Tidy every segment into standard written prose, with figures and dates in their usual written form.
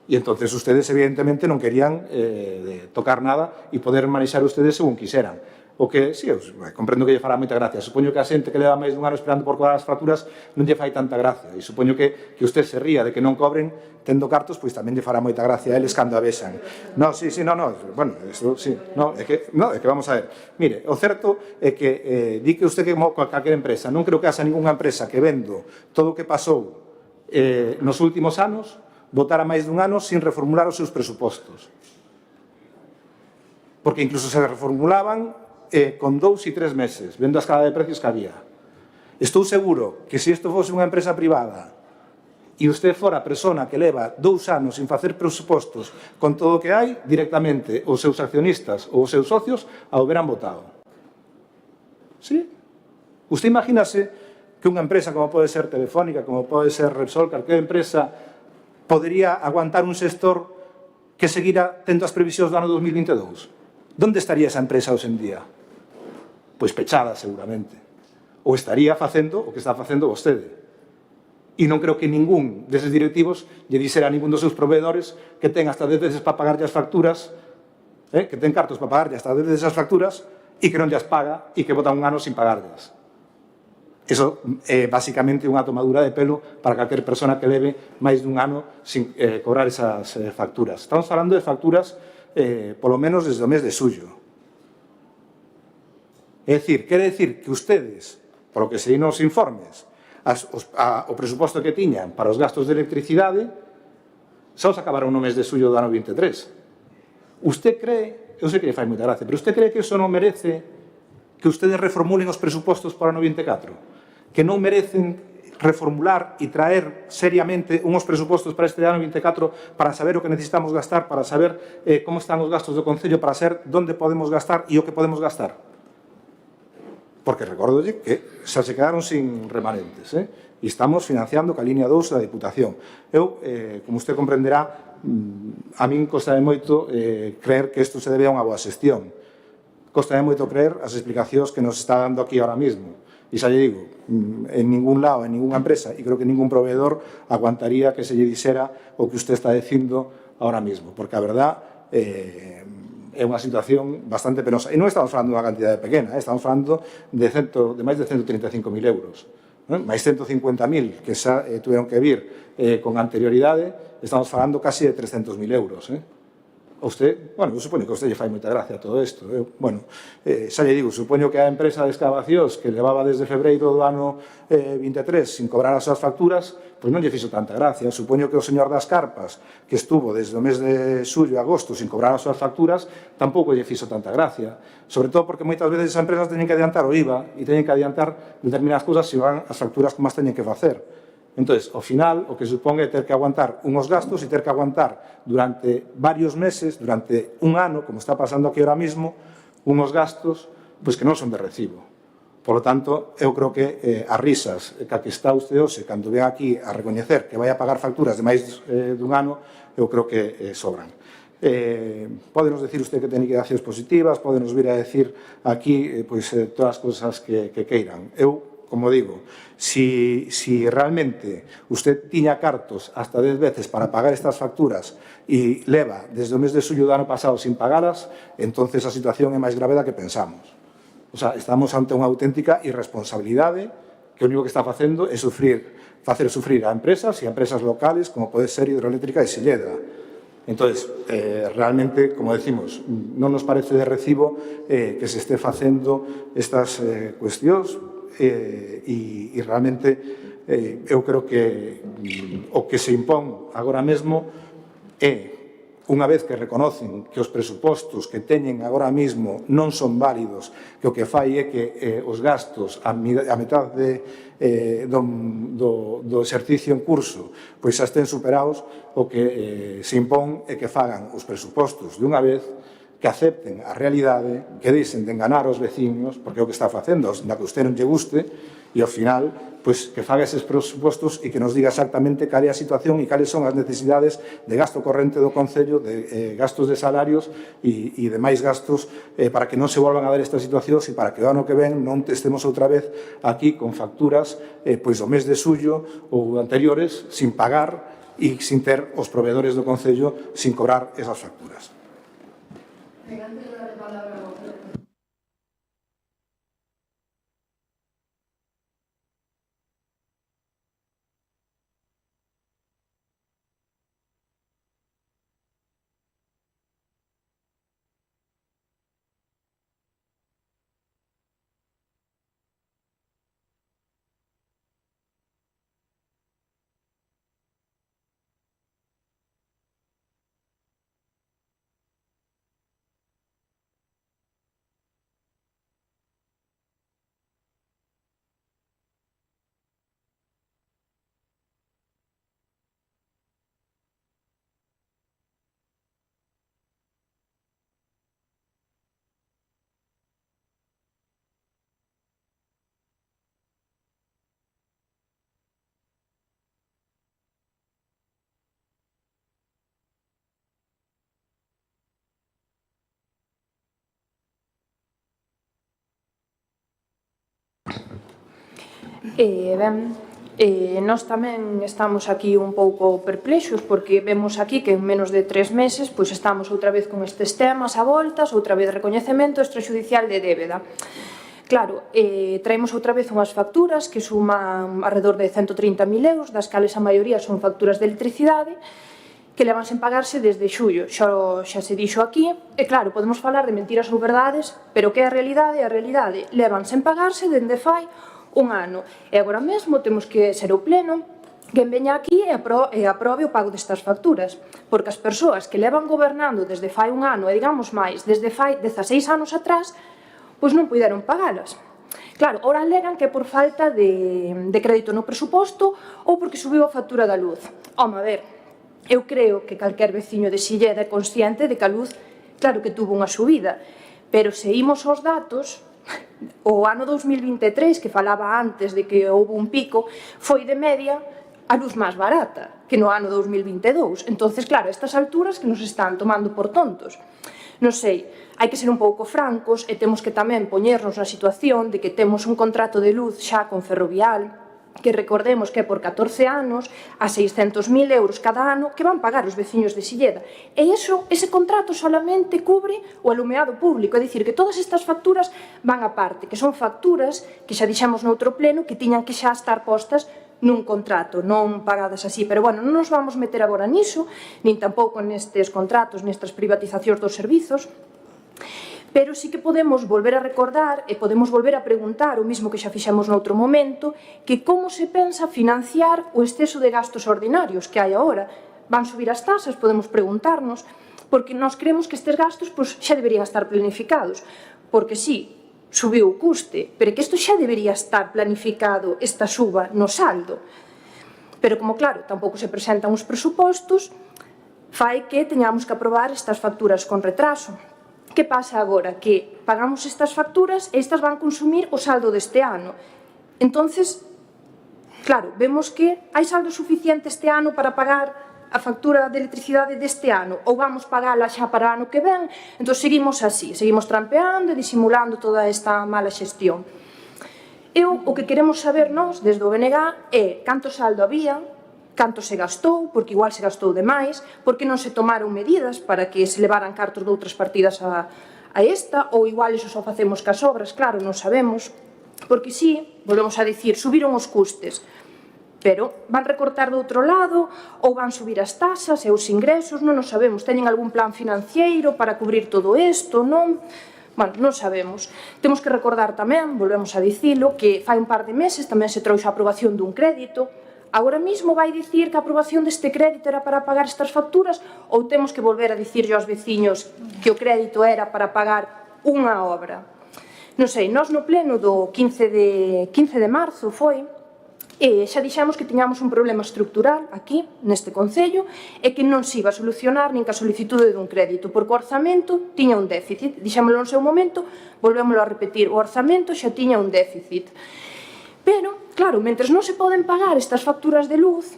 Y entonces ustedes, evidentemente, non querían tocar nada e poder manexar ustedes según quixeran. O que, sí, comprendo que lle fará moita gracia. Supoño que a xente que leva máis dun ano esperando por cobrar as facturas non lle fai tanta gracia. E supoño que usted se ría de que non cobren tendo cartos, pois tamén lle fará moita gracia a eles cando a vexan. No, sí, bueno, eso sí. No, é que vamos a ver. Mire, o certo é que di que usted que calquera empresa, non creo que haxa ninguna empresa que vendo todo o que pasou nos últimos anos, votara máis dun ano sin reformular os seus presupostos. Porque incluso se reformulaban con 2 e 3 meses, vendo a escala de precios que había. Estou seguro que se isto fose unha empresa privada e usted fora a persona que leva 2 anos sin facer presupostos con todo o que hai, directamente os seus accionistas ou os seus socios a houberan votado. Sí? Usted imagínase que unha empresa como pode ser Telefónica, como pode ser Repsol, calquera empresa podería aguantar un sector que seguira tendo as previsións do ano 2022? Donde estaría esa empresa hoxe en día? Pois pechada, seguramente. Ou estaría facendo o que está facendo vostede. E non creo que ningún deses directivos lle dixera a ningún dos seus proveedores que ten hasta 10 veces para pagarlle as facturas, que ten cartos para pagarlle hasta 10 veces as facturas e que non llas paga e que bota un ano sin pagarllas. Eso é basicamente unha tomadura de pelo para calquer persona que leve máis dun ano sin cobrar esas facturas. Estamos falando de facturas polo menos desde o mes de xullo. É dicir, quere dicir que ustedes, polo que se din nos informes, o presuposto que tiñan para os gastos de electricidade só os acabaron no mes de xullo do ano 23. Usted cree, eu sei que lle fai moita gracia, pero usted cree que iso non merece que ustedes reformulen os presupostos para o ano 24? Que non merecen reformular e traer seriamente unhos presupostos para este ano 24 para saber o que necesitamos gastar, para saber como están os gastos do Concello, para saber onde podemos gastar e o que podemos gastar? Porque recórdolle que xa se quedaron sin remanentes, e estamos financiando ca línea 2 da Diputación. Eu, como usted comprenderá, a min costame moito creer que isto se debe a unha boa xestión. Costame moito creer as explicacións que nos está dando aquí ahora mismo. E xa lle digo, en ningún lado, en ninguna empresa, e creo que ningún proveedor aguantaría que se lle dixera o que usted está dicindo ahora mismo, porque a verdad é unha situación bastante penosa. E non estamos falando de unha cantidade pequena, estamos falando de máis de 135.000 euros. Máis 150.000 que xa tuveron que vir con anterioridade, estamos falando casi de 300.000 euros. Usted, bueno, eu supoño que a usted lle fai moita gracia todo isto. Bueno, xa lle digo, supoño que a empresa de excavacións que levaba desde febreiro do ano 23 sin cobrar as súas facturas, pois non lle fixo tanta gracia. Supoño que o señor das carpas, que estuvo desde o mes de xullo e agosto sin cobrar as súas facturas, tampouco lle fixo tanta gracia. Sobre todo porque moitas veces as empresas teñen que adiantar o IVA e teñen que adiantar determinadas cousas se van as facturas como as teñen que facer. Entón, ao final, o que supón é ter que aguantar unhos gastos e ter que aguantar durante varios meses, durante un ano, como está pasando aquí ahora mismo, unhos gastos pois que non son de recibo. Por lo tanto, eu creo que as risas que está usted hoxe, cando ven aquí a recoñecer que vai a pagar facturas de máis dun ano, eu creo que sobran. Pódenos decir usted que ten liquidacións positivas, pódenos vir a decir aquí todas as cousas que queiran. Eu, como digo, si realmente usted tiña cartos hasta 10 veces para pagar estas facturas e leva desde o mes de xullo do ano pasado sin pagalas, entonces a situación é máis grave da que pensamos. O sea, estamos ante unha auténtica irresponsabilidade que o único que está facendo é facer sufrir a empresas e a empresas locales como pode ser Hidroeléctrica de Silleda. Entón, realmente, como decimos, non nos parece de recibo que se este facendo estas cuestións e realmente eu creo que o que se impón agora mesmo é, unha vez que reconocen que os presupostos que teñen agora mesmo non son válidos, que o que fai é que os gastos a metade do exercicio en curso pois xa estén superados, o que se impón é que fagan os presupostos de unha vez, que acepten a realidade, que deixen de enganar os veciños, porque é o que está facendo, na que usted non lle guste, e ao final, pois, que faga eses presupostos e que nos diga exactamente cal é a situación e cales son as necesidades de gasto corrente do Concello, de gastos de salarios e demais gastos para que non se volvan a dar estas situacións e para que o ano que ven non estemos outra vez aquí con facturas pois do mes de xullo ou anteriores sin pagar e sin ter os proveedores do Concello sin cobrar esas facturas. Nós tamén estamos aquí un pouco perplexos porque vemos aquí que en menos de 3 meses pois estamos outra vez con estes temas a voltas, outra vez recoñecemento extrajudicial de débeda. Claro, traemos outra vez unhas facturas que suman alrededor de 130.000 euros, das cales a maioría son facturas de electricidade, que levan sen pagarse desde xullo. Xa se dixo aquí, e claro, podemos falar de mentiras ou verdades, pero que é a realidade? A realidade levan sen pagarse dende fai un ano. E agora mesmo temos que ser o pleno quen veña aquí e aprobe o pago destas facturas, porque as persoas que levan gobernando desde fai un ano, e digamos máis, desde fai 16 anos atrás, pois non puderon pagalas. Claro, ora alegan que é por falta de crédito no presuposto ou porque subiu a factura da luz. Home, a ver, eu creo que calquer veciño de Silleda é consciente de que a luz, claro que tuvo unha subida, pero se imos aos datos, o ano 2023, que falaba antes de que houve un pico, foi de media a luz máis barata que no ano 2022. Entonces, claro, a estas alturas que nos están tomando por tontos. Non sei, hai que ser un pouco francos e temos que tamén poñernos na situación de que temos un contrato de luz xa con Ferrovial, que recordemos que é por 14 anos, a 600.000 euros cada ano, que van pagar os veciños de Silleda. E ese contrato solamente cubre o alumeado público, é dicir, que todas estas facturas van a parte, que son facturas que xa dixemos noutro pleno que tiñan que xa estar postas nun contrato, non pagadas así. Pero, bueno, non nos vamos meter agora niso, nin tampouco nestes contratos, nestas privatizacións dos servizos, pero sí que podemos volver a recordar e podemos volver a preguntar, o mismo que xa fixemos noutro momento, que como se pensa financiar o exceso de gastos ordinarios que hai agora. Van subir as tasas, podemos preguntarnos, porque nós creemos que estes gastos pois, xa deberían estar planificados, porque sí, subiu o custe, pero que isto xa debería estar planificado, esta suba no saldo. Pero como claro, tampouco se presentan os presupostos, fai que teñamos que aprobar estas facturas con retraso. Que pasa agora? Que pagamos estas facturas e estas van consumir o saldo deste ano. Entonces, claro, vemos que hai saldo suficiente este ano para pagar a factura de electricidade deste ano ou vamos pagala xa para o ano que ven, entón seguimos así, seguimos trampeando e disimulando toda esta mala xestión. O que queremos saber nós, desde o BNG, é canto saldo había, canto se gastou, porque igual se gastou demais, porque non se tomaron medidas para que se levaran cartos de outras partidas a esta, ou igual iso só facemos cas obras, claro, non sabemos, porque sí, volvemos a dicir, subiron os custes, pero van recortar do outro lado ou van subir as tasas e os ingresos, non o sabemos. Teñen algún plan financiero para cubrir todo isto, non? Bueno, non sabemos. Temos que recordar tamén, volvemos a dicilo, que fai un par de meses tamén se trouxe a aprobación dun crédito. Agora mesmo vai dicir que a aprobación deste crédito era para pagar estas facturas ou temos que volver a dicirlle aos veciños que o crédito era para pagar unha obra? Non sei, nós no pleno do 15 de marzo foi, e xa dixemos que tiñamos un problema estructural aquí, neste Concello, e que non se iba a solucionar nin ca solicitude dun crédito, porque o orzamento tiña un déficit. Dixémolo no seu momento, volvémoslo a repetir, o orzamento xa tiña un déficit. Pero, claro, mentres non se poden pagar estas facturas de luz,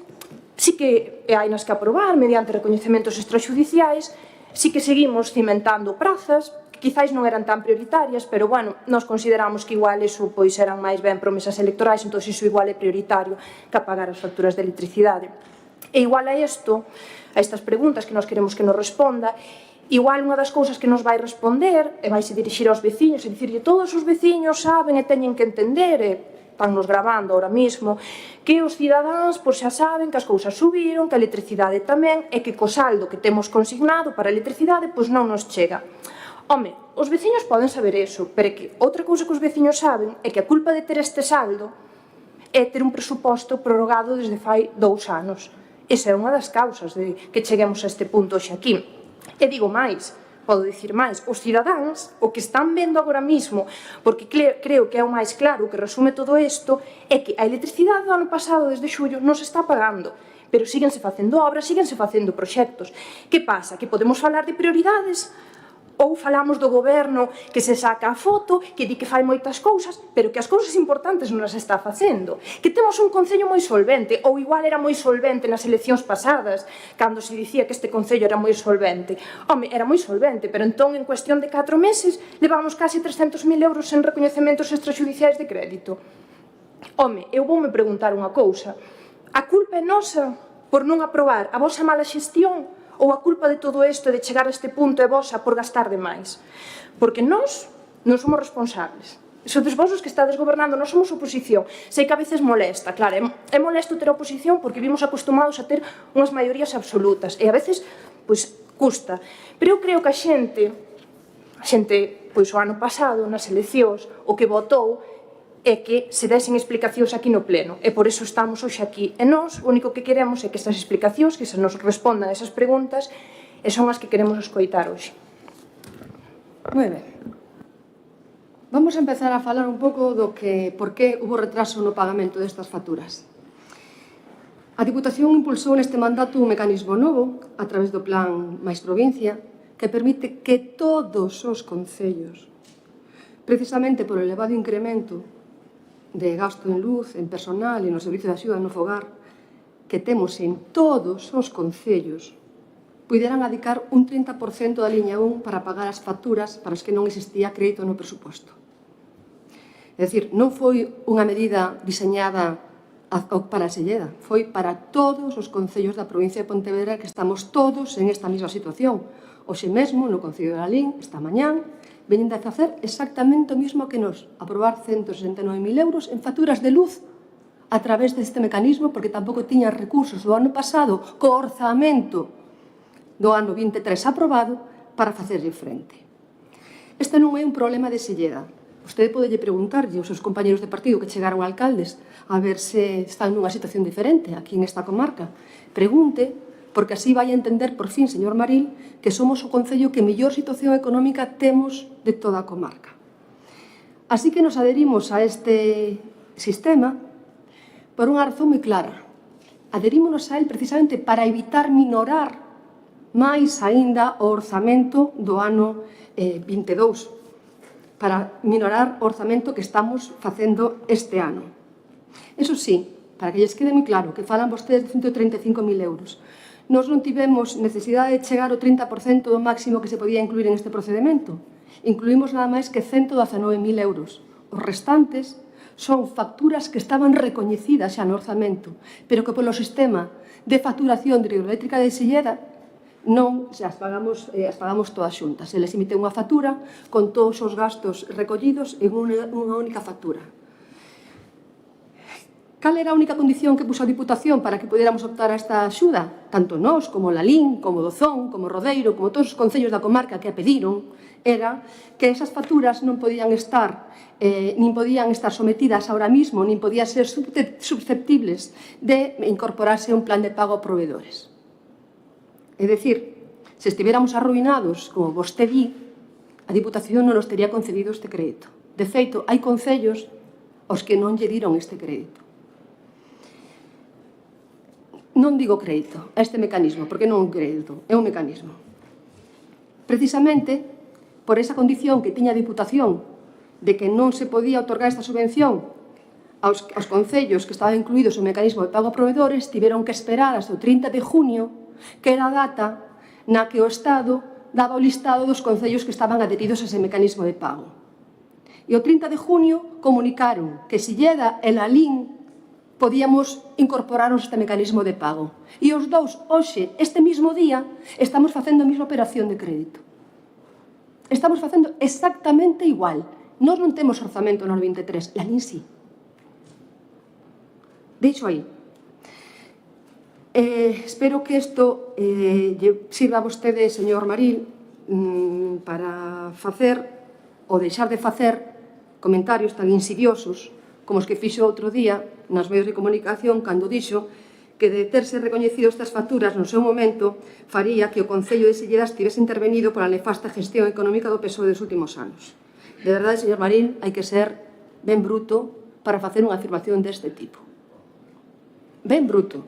sí que hai nas que aprobar, mediante recoñecementos extrajudiciais, sí que seguimos cimentando prazas, quizáis non eran tan prioritarias, pero, bueno, nós consideramos que igual iso pois eran máis ben promesas electorais, entón iso igual é prioritario que pagar as facturas de electricidade. E igual a isto, a estas preguntas que nos queremos que nos responda, igual unha das cousas que nos vai responder e vai se dirixir aos veciños e dicirlle todos os veciños saben e teñen que entender e vannos gravando ahora mismo que os cidadáns pois xa saben que as cousas subiron, que a electricidade tamén e que co saldo que temos consignado para a electricidade pois non nos chega. Home, os veciños poden saber eso, pero é que outra cousa que os veciños saben é que a culpa de ter este saldo é ter un presuposto prorrogado desde fai 2 anos. Esa é unha das causas de que cheguemos a este punto hoxe aquí. E digo máis, podo dicir máis, os cidadáns, o que están vendo agora mismo, porque creo que é o máis claro que resume todo isto, é que a electricidade do ano pasado, desde xullo, non se está pagando, pero síguense facendo obras, síguense facendo proxectos. Que pasa? Que podemos falar de prioridades? Ou falamos do goberno que se saca a foto, que di que fai moitas cousas, pero que as cousas importantes non as está facendo. Que temos un concello moi solvente, ou igual era moi solvente nas eleccións pasadas, cando se dicía que este concello era moi solvente. Home, era moi solvente, pero entón en cuestión de 4 meses levamos casi 300.000 euros en recoñecementos extrajudiciais de crédito. Home, eu voume preguntar unha cousa. A culpa é nosa por non aprobar a vosa mala xestión ou a culpa de todo isto de chegar a este punto é vosa por gastar demais? Porque nós non somos responsables. Sodes vos os que estades gobernando, non somos oposición. Sei que a veces molesta, claro, é molesto ter oposición porque vimos acostumados a ter unhas maiorías absolutas e a veces, pois, custa. Pero eu creo que a xente, pois, o ano pasado, nas eleccións, o que votou é que se desen explicacións aquí no pleno, e por iso estamos hoxe aquí. E nós, o único que queremos é que estas explicacións, que se nos respondan esas preguntas, e son as que queremos escoitar hoxe. Moi ben. Vamos a empezar a falar un pouco do que, por que hubo retraso no pagamento destas facturas. A Diputación impulsou neste mandato un mecanismo novo, a través do Plan Mais Provincia, que permite que todos os concellos, precisamente por o elevado incremento de gasto en luz, en personal e no servicio de axuda no fogar que temos en todos os concellos, puderan adicar un 30% da liña 1 para pagar as facturas para os que non existía crédito no presuposto. É dicir, non foi unha medida diseñada para a Selleda, foi para todos os concellos da provincia de Pontevedra que estamos todos en esta mesma situación. Hoxe mesmo, no Concello de Lalín, esta mañán, veñen de facer exactamente o mismo que nos, aprobar 169.000 euros en facturas de luz a través deste mecanismo, porque tampouco tiñan recursos do ano pasado, co orzamento do ano 23 aprobado, para facerlle frente. Este non é un problema de Selleda. Vostede podelle preguntarlle aos seus compañeros de partido que chegaron alcaldes a ver se están nunha situación diferente aquí en esta comarca. Pregunte, porque así vai a entender, por fin, señor Maril, que somos o concello que mellor situación económica temos de toda a comarca. Así que nos adherimos a este sistema por unha razón moi clara. Adherímonos a él precisamente para evitar minorar máis aínda o orzamento do ano 22, para minorar o orzamento que estamos facendo este ano. Eso sí, para que lles quede moi claro, que falan vostedes de 135.000 euros, nós non tivemos necesidade de chegar ao 30% do máximo que se podía incluir en este procedimento. Incluímos nada máis que 119.000 euros. Os restantes son facturas que estaban recoñecidas xa no orzamento, pero que polo sistema de facturación de hidroeléctrica de Silleda non as pagamos todas xuntas. Se les emite unha factura con todos os gastos recollidos en unha única factura. Cal era a única condición que puso a Diputación para que pudiéramos optar a esta axuda? Tanto nós, como Lalín, como Dozón, como Rodeiro, como todos os concellos da comarca que a pediron, era que esas facturas non podían estar, nin podían estar sometidas ahora mismo, nin podían ser susceptibles de incorporarse a un plan de pago a proveedores. É dicir, se estiveramos arruinados, como vostede di, a Diputación non nos tería concedido este crédito. De feito, hai concellos aos que non lle diron este crédito. Non digo crédito a este mecanismo, porque non é un crédito, é un mecanismo. Precisamente, por esa condición que tiña a Diputación de que non se podía otorgar esta subvención aos concellos que estaban incluídos no mecanismo de pago a proveedores, tiveron que esperar hasta o 30 de junio, que era a data na que o Estado daba o listado dos concellos que estaban adheridos a ese mecanismo de pago. E o 30 de junio comunicaron que Silleda e Lalín podíamos incorporarnos este mecanismo de pago. E os dous, hoxe, este mismo día, estamos facendo a mesma operación de crédito. Estamos facendo exactamente igual. Nós non temos orzamento no 23, la LIN sí. Deixo aí. Espero que isto sirva a vostede, señor Maril, para facer ou deixar de facer comentarios tan insidiosos como os que fixo outro día nos medios de comunicación cando dixo que de terse recoñecido estas facturas no seu momento faría que o Concello de Silleda estivese intervenido pola nefasta gestión económica do PSOE dos últimos anos. De verdade, señor Maril, hai que ser ben bruto para facer unha afirmación deste tipo. Ben bruto.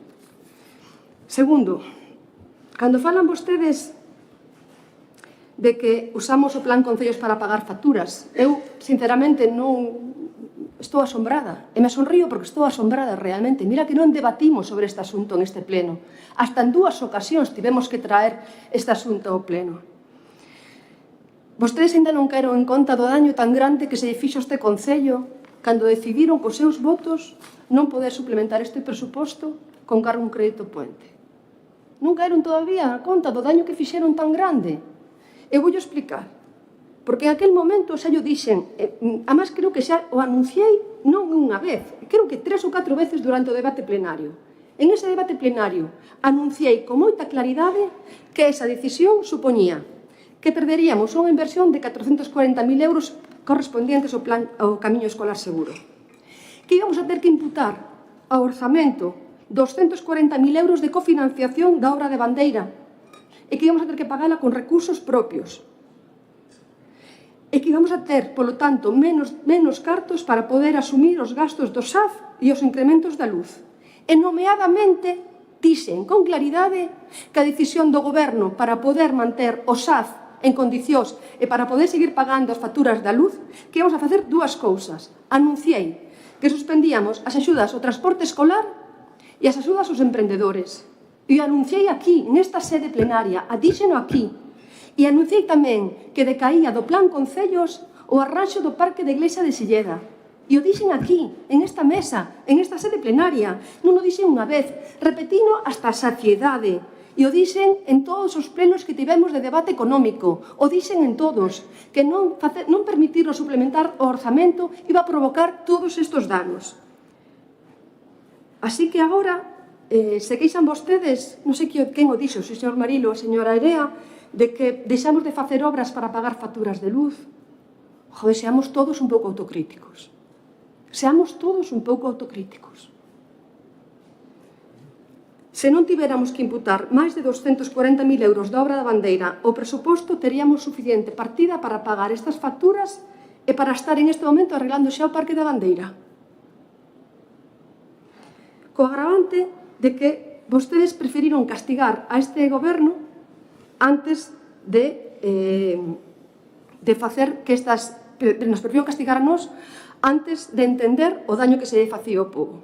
Segundo, cando falan vostedes de que usamos o Plan Concellos para pagar facturas, eu, sinceramente, non estou asombrada. E me sonrío porque estou asombrada realmente. Mira que non debatimos sobre este asunto en este pleno. Hasta en 2 ocasións tivemos que traer este asunto ao pleno. Vostedes ainda non caeron en conta do daño tan grande que se lle fixo este Concello cando decidiron cos seus votos non poder suplementar este presuposto con cargo a un crédito puente. Non caeron todavía a conta do daño que fixeron tan grande. Eu vou explicar. Porque en aquel momento xa yo dixen, además creo que xa o anunciei non unha vez, creo que 3 ou 4 veces durante o debate plenario. En ese debate plenario anunciei con moita claridade que esa decisión supoñía que perderíamos unha inversión de 440.000 euros correspondientes ao Camiño Escolar Seguro. Que íbamos a ter que imputar ao orzamento 240.000 euros de cofinanciación da obra de Bandeira e que íbamos a ter que pagala con recursos propios. E que íbamos a ter, polo tanto, menos cartos para poder asumir os gastos do SAF e os incrementos da luz. E nomeadamente dixen con claridade que a decisión do Goberno para poder manter o SAF en condicións e para poder seguir pagando as facturas da luz, que íbamos a facer 2 cousas. Anunciei que suspendíamos as axudas ao transporte escolar e as axudas aos emprendedores. E anunciei aquí, nesta sede plenaria, díxeno aquí. E anunciei tamén que decaía do Plan Concellos o arranxo do Parque da Iglesia de Silleda. E o dixen aquí, en esta mesa, en esta sede plenaria. Non o dixen unha vez, repetino hasta a saciedade. E o dixen en todos os plenos que tivemos de debate económico. O dixen en todos, que non permitirnos suplementar o orzamento iba a provocar todos estes danos. Así que agora, se queixan vostedes, non sei quen o dixo, se o señor Marilo ou a señora Erea, de que deixamos de facer obras para pagar facturas de luz. Joder, seamos todos un pouco autocríticos. Seamos todos un pouco autocríticos. Se non tiveramos que imputar máis de 240.000 euros da obra da Bandeira, o presuposto teríamos suficiente partida para pagar estas facturas e para estar en este momento arreglando xa o Parque da Bandeira. Co agravante de que vostedes preferiron castigar a este goberno antes de facer que estas... Nos preferiron castigar a nós antes de entender o daño que se lle facía ao povo.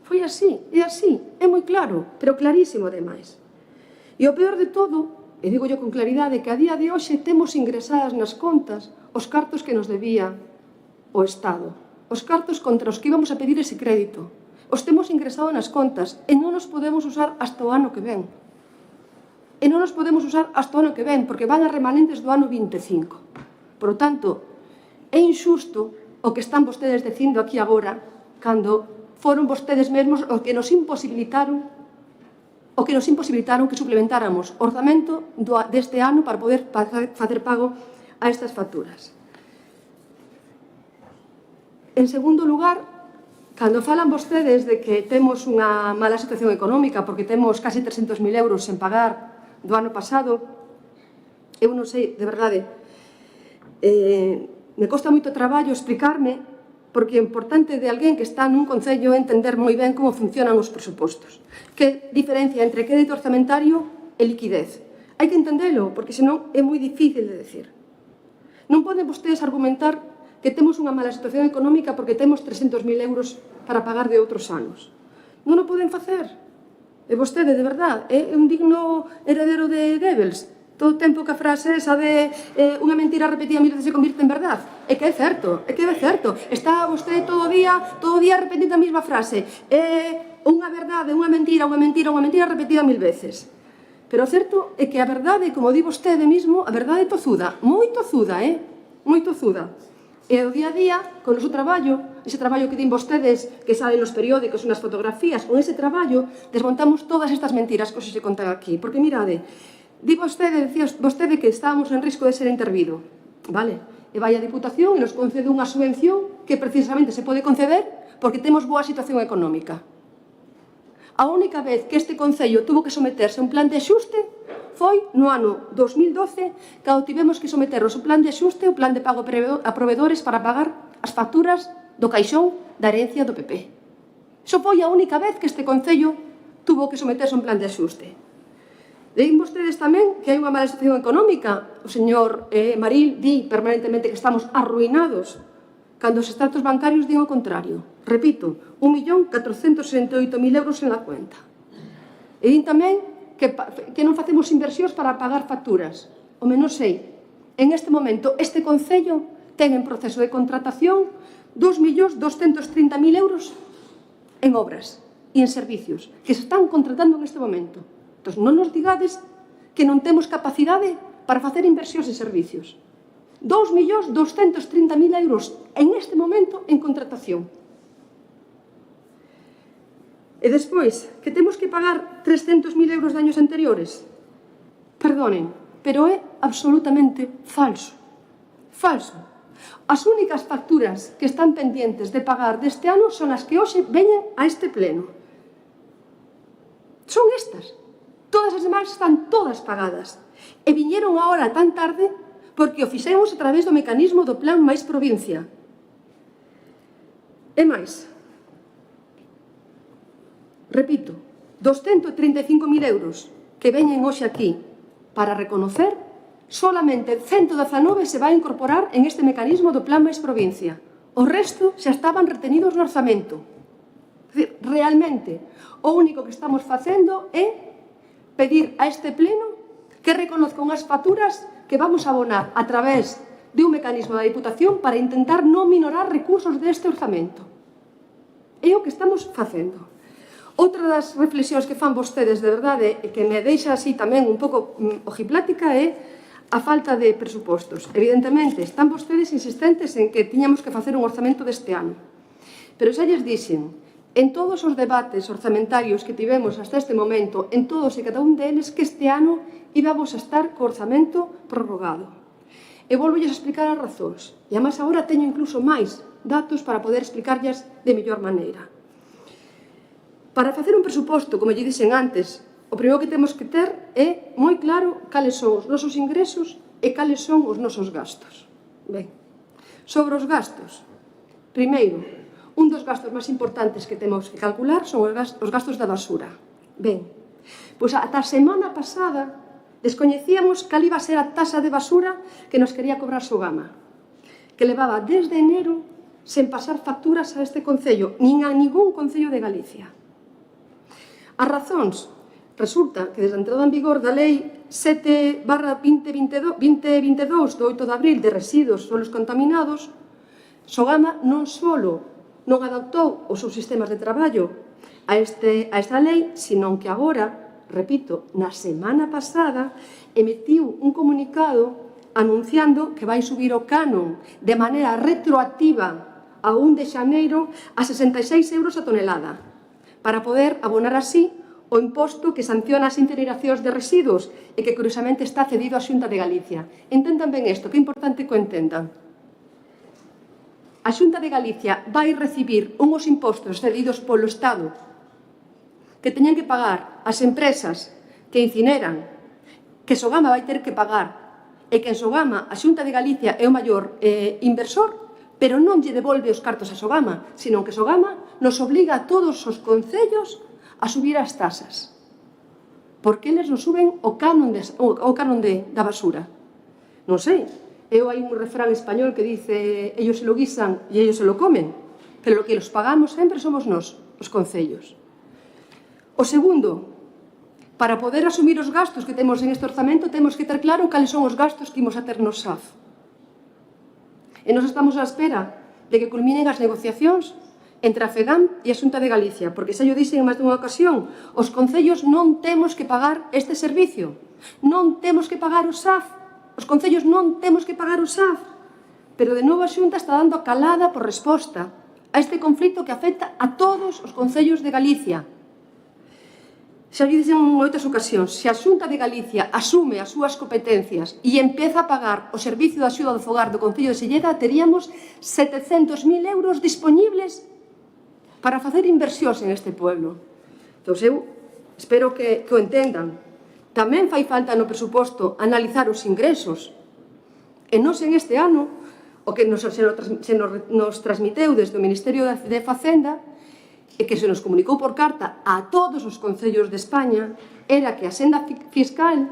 Foi así, é moi claro, pero clarísimo ademais. E o peor de todo, e digo yo con claridade, que a día de hoxe temos ingresadas nas contas os cartos que nos debía o Estado, os cartos contra os que íbamos a pedir ese crédito. Os temos ingresado nas contas e non nos podemos usar hasta o ano que ven. E non nos podemos usar hasta o ano que ven, porque van a remanentes do ano 25. Por lo tanto, é injusto o que están vostedes dicindo aquí agora, cando foron vostedes mesmos os que nos imposibilitaron que suplementáramos o orzamento deste ano para poder facer pago a estas facturas. En segundo lugar, cando falan vostedes de que temos unha mala situación económica porque temos casi 300.000 euros sen pagar do ano pasado, eu non sei, de verdade, me costa moito traballo explicarme porque o importante de alguén que está nun concello é entender moi ben como funcionan os presupostos. Que diferencia entre crédito orzamentario e liquidez. Hai que entendelo, porque senón é moi difícil de decir. Non poden vostedes argumentar que temos unha mala situación económica porque temos 300.000 euros para pagar de outros anos. Non o poden facer. E vostede, de verdade, é un digno heredero de Goebbels. todo o tempo que a frase esa de unha mentira repetida 1000 veces se convirte en verdad. É que é certo, é que é certo. Está vostede todo o día repetindo a mesma frase. Unha verdade, unha mentira repetida 1000 veces. Pero o certo é que a verdade, como di vostede mesmo, a verdade é tozuda, moi tozuda, moi tozuda. E o día a día, con o noso traballo, ese traballo que din vostedes, que salen nos periódicos, nas fotografías, con ese traballo, desmontamos todas estas mentiras que se contan aquí. Porque, mirade, di vostede, decía vostede que estábamos en risco de ser intervido, vale? E vai a Diputación e nos concede unha subvención que precisamente se pode conceder porque temos boa situación económica. A única vez que este Concello tuvo que someterse a un plan de axuste foi no ano 2012, cando tivemos que someternos ao plan de axuste, o plan de pago a proveedores para pagar as facturas do caixón da herencia do PP. Iso foi a única vez que este Concello tuvo que someterse a un plan de axuste. Dein vostedes tamén que hai unha mala situación económica. O señor Maril di permanentemente que estamos arruinados, cando os extractos bancarios din o contrario. Repito, 1.468.000 euros en la cuenta. E din tamén que non facemos inversións para pagar facturas. O menos sei, en este momento, este Concello ten en proceso de contratación 2.230.000 euros en obras e en servicios que se están contratando en este momento. Entón, non nos digades que non temos capacidade para facer inversións e servicios. 2.230.000 euros en este momento en contratación. E despois, que temos que pagar 300.000 euros de años anteriores. Perdonen, pero é absolutamente falso. Falso. As únicas facturas que están pendientes de pagar deste ano son as que hoxe veñen a este pleno. Son estas. Todas as demais están todas pagadas. E viñeron agora tan tarde porque o fixemos a través do mecanismo do Plan Máis Provincia. E máis, repito, 235.000 euros que veñen hoxe aquí para reconocer, solamente 119 se vai incorporar en este mecanismo do Plan Máis Provincia. O resto xa estaban retenidos no orzamento. Realmente, o único que estamos facendo é pedir a este pleno que reconozca unhas facturas que vamos a abonar a través de un mecanismo da Diputación para intentar non minorar recursos deste orzamento. É o que estamos facendo. Outra das reflexións que fan vostedes de verdade e que me deixa así tamén un pouco ojiplática é a falta de presupostos. Evidentemente, están vostedes insistentes en que tiñamos que facer un orzamento deste ano. Pero xa lles dixen, en todos os debates orzamentarios que tivemos hasta este momento, en todos e cada un deles, que este ano íbamos a estar co orzamento prorrogado. E volvolles a explicar as razóns. E además agora teño incluso máis datos para poder explicarlles de mellor maneira. Para facer un presuposto, como lle dixen antes, o primeiro que temos que ter é moi claro cales son os nosos ingresos e cales son os nosos gastos. Ben, sobre os gastos, primeiro, un dos gastos máis importantes que temos que calcular son os gastos da basura. Ben, pois ata a semana pasada descoñecíamos cal iba a ser a tasa de basura que nos quería cobrar Sogama, que levaba desde enero sen pasar facturas a este Concello, nin a ningún Concello de Galicia. As razóns, resulta que desde a entrada en vigor da Lei 7/2022 do 8 de abril de residuos solos contaminados, Sogama non só non adaptou os seus sistemas de traballo a esta lei, sino que agora, repito, na semana pasada, emitiu un comunicado anunciando que vai subir o canon de maneira retroactiva a 1 de xaneiro a 66 euros a tonelada, para poder abonar así o imposto que sanciona as incineracións de residuos e que, curiosamente, está cedido á Xunta de Galicia. Entendan ben isto, que é importante que o entendan. A Xunta de Galicia vai recibir unhos impostos cedidos polo Estado que teñen que pagar as empresas que incineran, que Sogama vai ter que pagar, e que en Sogama a Xunta de Galicia é o maior inversor, pero non lle devolve os cartos a Sogama, sino que Sogama nos obliga a todos os concellos a subir as tasas, porque eles nos suben o canon da basura. Non sei, hai un refrán español que dice ellos se lo guisan e ellos se lo comen, pero lo que los pagamos sempre somos nós, os concellos. O segundo, Para poder asumir os gastos que temos en este orzamento, temos que ter claro cales son os gastos que imos a ter no SAF. E nós estamos á espera de que culminen as negociacións entre a FEGAM e a Xunta de Galicia, porque xa yo dixen en máis dunha ocasión, os concellos non temos que pagar este servicio, non temos que pagar o SAF, os concellos non temos que pagar o SAF, pero de novo a Xunta está dando a calada por resposta a este conflito que afecta a todos os concellos de Galicia. Xa yo dixen en moitas ocasións, se a Xunta de Galicia asume as súas competencias e empeza a pagar o servicio de axuda do fogar do Concello de Silleda, teríamos 700.000 euros dispoñibles para facer inversións en este pueblo. Entón, eu espero que o entendan. Tamén fai falta no presuposto analizar os ingresos. E nós en este ano, o que nos transmiteu desde o Ministerio de Facenda e que se nos comunicou por carta a todos os concellos de España era que a senda fiscal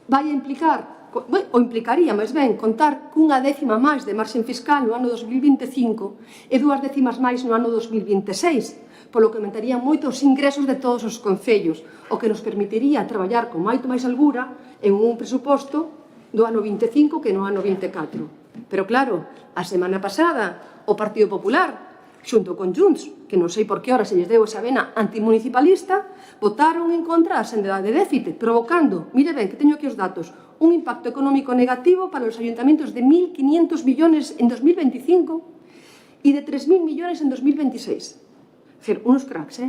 vai a implicar, ou implicaría, máis ben, contar cunha décima máis de marxen fiscal no ano 2025 e 2 décimas máis no ano 2026, polo que aumentarían moito os ingresos de todos os concellos, o que nos permitiría traballar con moito máis holgura en un presuposto do ano 25 que no ano 24. Pero claro, a semana pasada o Partido Popular, xunto con Junts, que non sei por que hora se lles deu esa vena antimunicipalista, votaron en contra da senda de déficit, provocando, mire ben, que teño aquí os datos, un impacto económico negativo para os ayuntamientos de 1.500 millones en 2025 e de 3.000 millones en 2026. É dicir, unos cracks,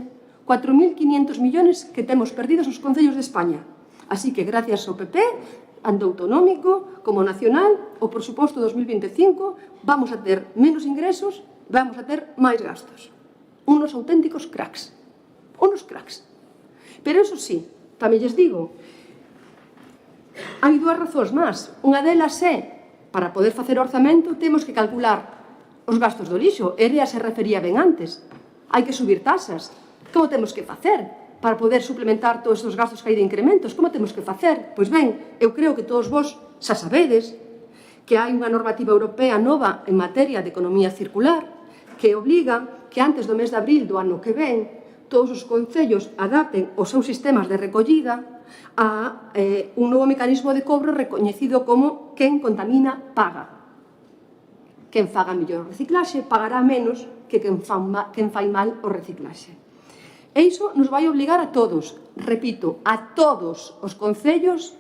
4.500 millones que temos perdidos os concellos de España. Así que, gracias ao PP, tanto autonómico como nacional, ou por suposto 2025, vamos a ter menos ingresos, vamos a ter máis gastos. Unos auténticos cracks. Unos cracks. Pero eso sí, tamén lles digo, hai 2 razóns máis. Unha delas é, para poder facer orzamento, temos que calcular os gastos do lixo. Erea se refería ben antes. Hai que subir tasas. Como temos que facer para poder suplementar todos os gastos que hai de incrementos? Como temos que facer? Pois ben, eu creo que todos vos xa sabedes que hai unha normativa europea nova en materia de economía circular que obliga que antes do mes de abril do ano que ven todos os concellos adapten os seus sistemas de recollida a un novo mecanismo de cobro recoñecido como quen contamina paga. Quen faga mellor o reciclaxe pagará menos que quen fai mal o reciclaxe. E iso nos vai obligar a todos, repito, a todos os concellos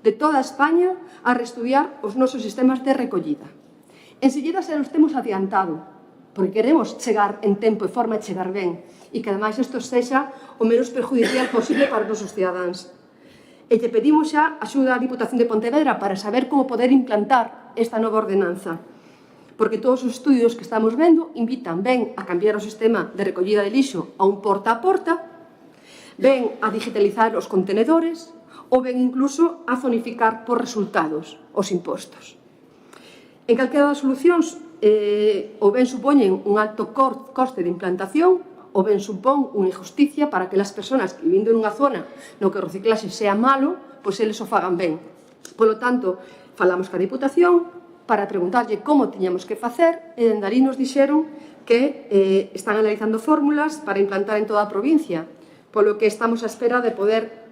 de toda España a reestudiar os nosos sistemas de recollida. En Silleda se nos temos adiantado, porque queremos chegar en tempo e forma e chegar ben, e que ademais isto sexa o menos perjudicial posible para os nosos cidadáns. E lle pedimos xa axuda á Diputación de Pontevedra para saber como poder implantar esta nova ordenanza, porque todos os estudios que estamos vendo invitan ben a cambiar o sistema de recollida de lixo a un porta a porta, ben a digitalizar os contenedores, ou ben incluso a zonificar por resultados os impostos. En calquera das solucións, ou ben supoñen un alto coste de implantación, ou ben supón unha injusticia para que as persoas que vivindo nunha zona no que o reciclaxe sea malo, pois eles o fagan ben. Polo tanto, falamos ca Diputación para preguntarlle como tiñamos que facer e dende ali nos dixeron que están analizando fórmulas para implantar en toda a provincia, polo que estamos á espera de poder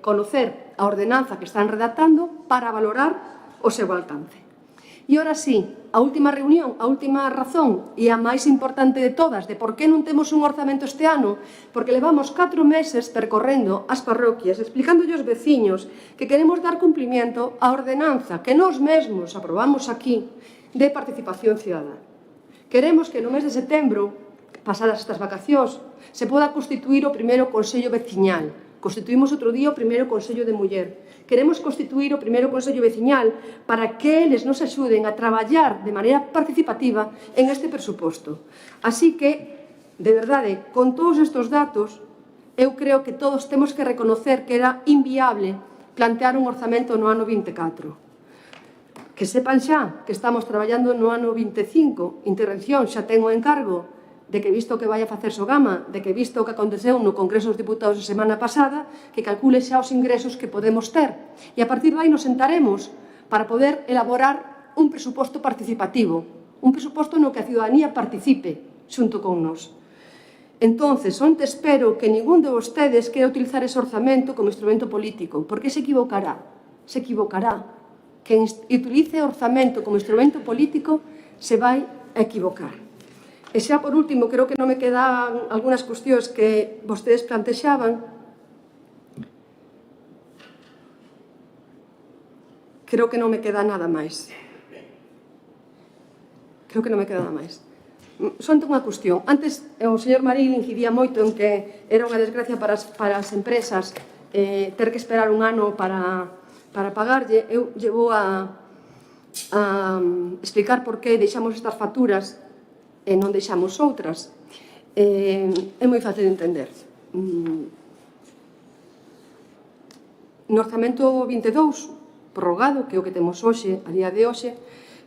conocer a ordenanza que están redactando para valorar o seu alcance. E ora sí, a última reunión, a última razón e a máis importante de todas de por que non temos un orzamento este ano, porque levamos 4 meses percorrendo as parroquias explicándolle aos veciños que queremos dar cumprimento á ordenanza que nós mesmos aprobamos aquí de participación cidadá. Queremos que no mes de setembro, pasadas estas vacacións, se poda constituir o primeiro Consello Veciñal. Constituímos outro día o primeiro Consello de Muller. Queremos constituir o primeiro Consello Veciñal para que eles nos axuden a traballar de maneira participativa en este presuposto. Así que, de verdade, con todos estes datos, eu creo que todos temos que reconocer que era inviable plantear un orzamento no ano 24. Que sepan xa que estamos traballando no ano 25, intervención xa ten o encargo de que visto que vai a facer Sogama, de que visto o que aconteceu no Congreso dos Diputados a semana pasada, que calcule xa os ingresos que podemos ter. E a partir de aí nos sentaremos para poder elaborar un presuposto participativo, un presuposto no que a ciudadanía participe xunto con nós. Entonces, onte espero que ningún de vostedes quera utilizar ese orzamento como instrumento político, porque se equivocará. Quen utilice o orzamento como instrumento político se vai a equivocar. E xa, por último, creo que non me quedan algunhas cuestións que vostedes plantexaban. Creo que non me queda nada máis. Só entón unha cuestión. Antes, o señor Marín incidía moito en que era unha desgracia para as empresas ter que esperar un ano para pagarlle. Eu llevo a explicar por que deixamos estas facturas e non deixamos outras. É moi fácil de entender. No orzamento 22, prorrogado, que é o que temos hoxe, a día de hoxe,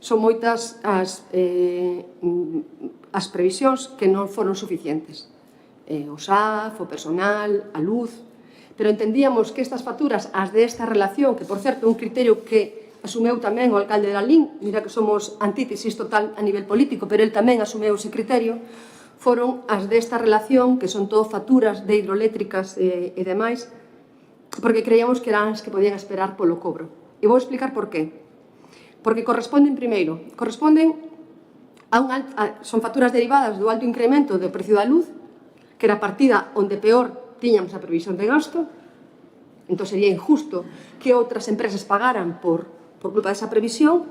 son moitas as previsións que non foron suficientes. O SAF, o personal, a luz. Pero entendíamos que estas facturas, as desta relación, que, por certo, é un criterio que asumeu tamén o alcalde de Lalín, mira que somos antítesis total a nivel político, pero el tamén asumeu ese criterio, foron as desta relación, que son todo facturas de hidroeléctricas e demais, porque creíamos que eran as que podían esperar polo cobro. E vou explicar por qué. Porque corresponden son facturas derivadas do alto incremento do precio da luz, que era a partida onde peor tiñamos a previsión de gasto, entón sería injusto que outras empresas pagaran por culpa desa previsión,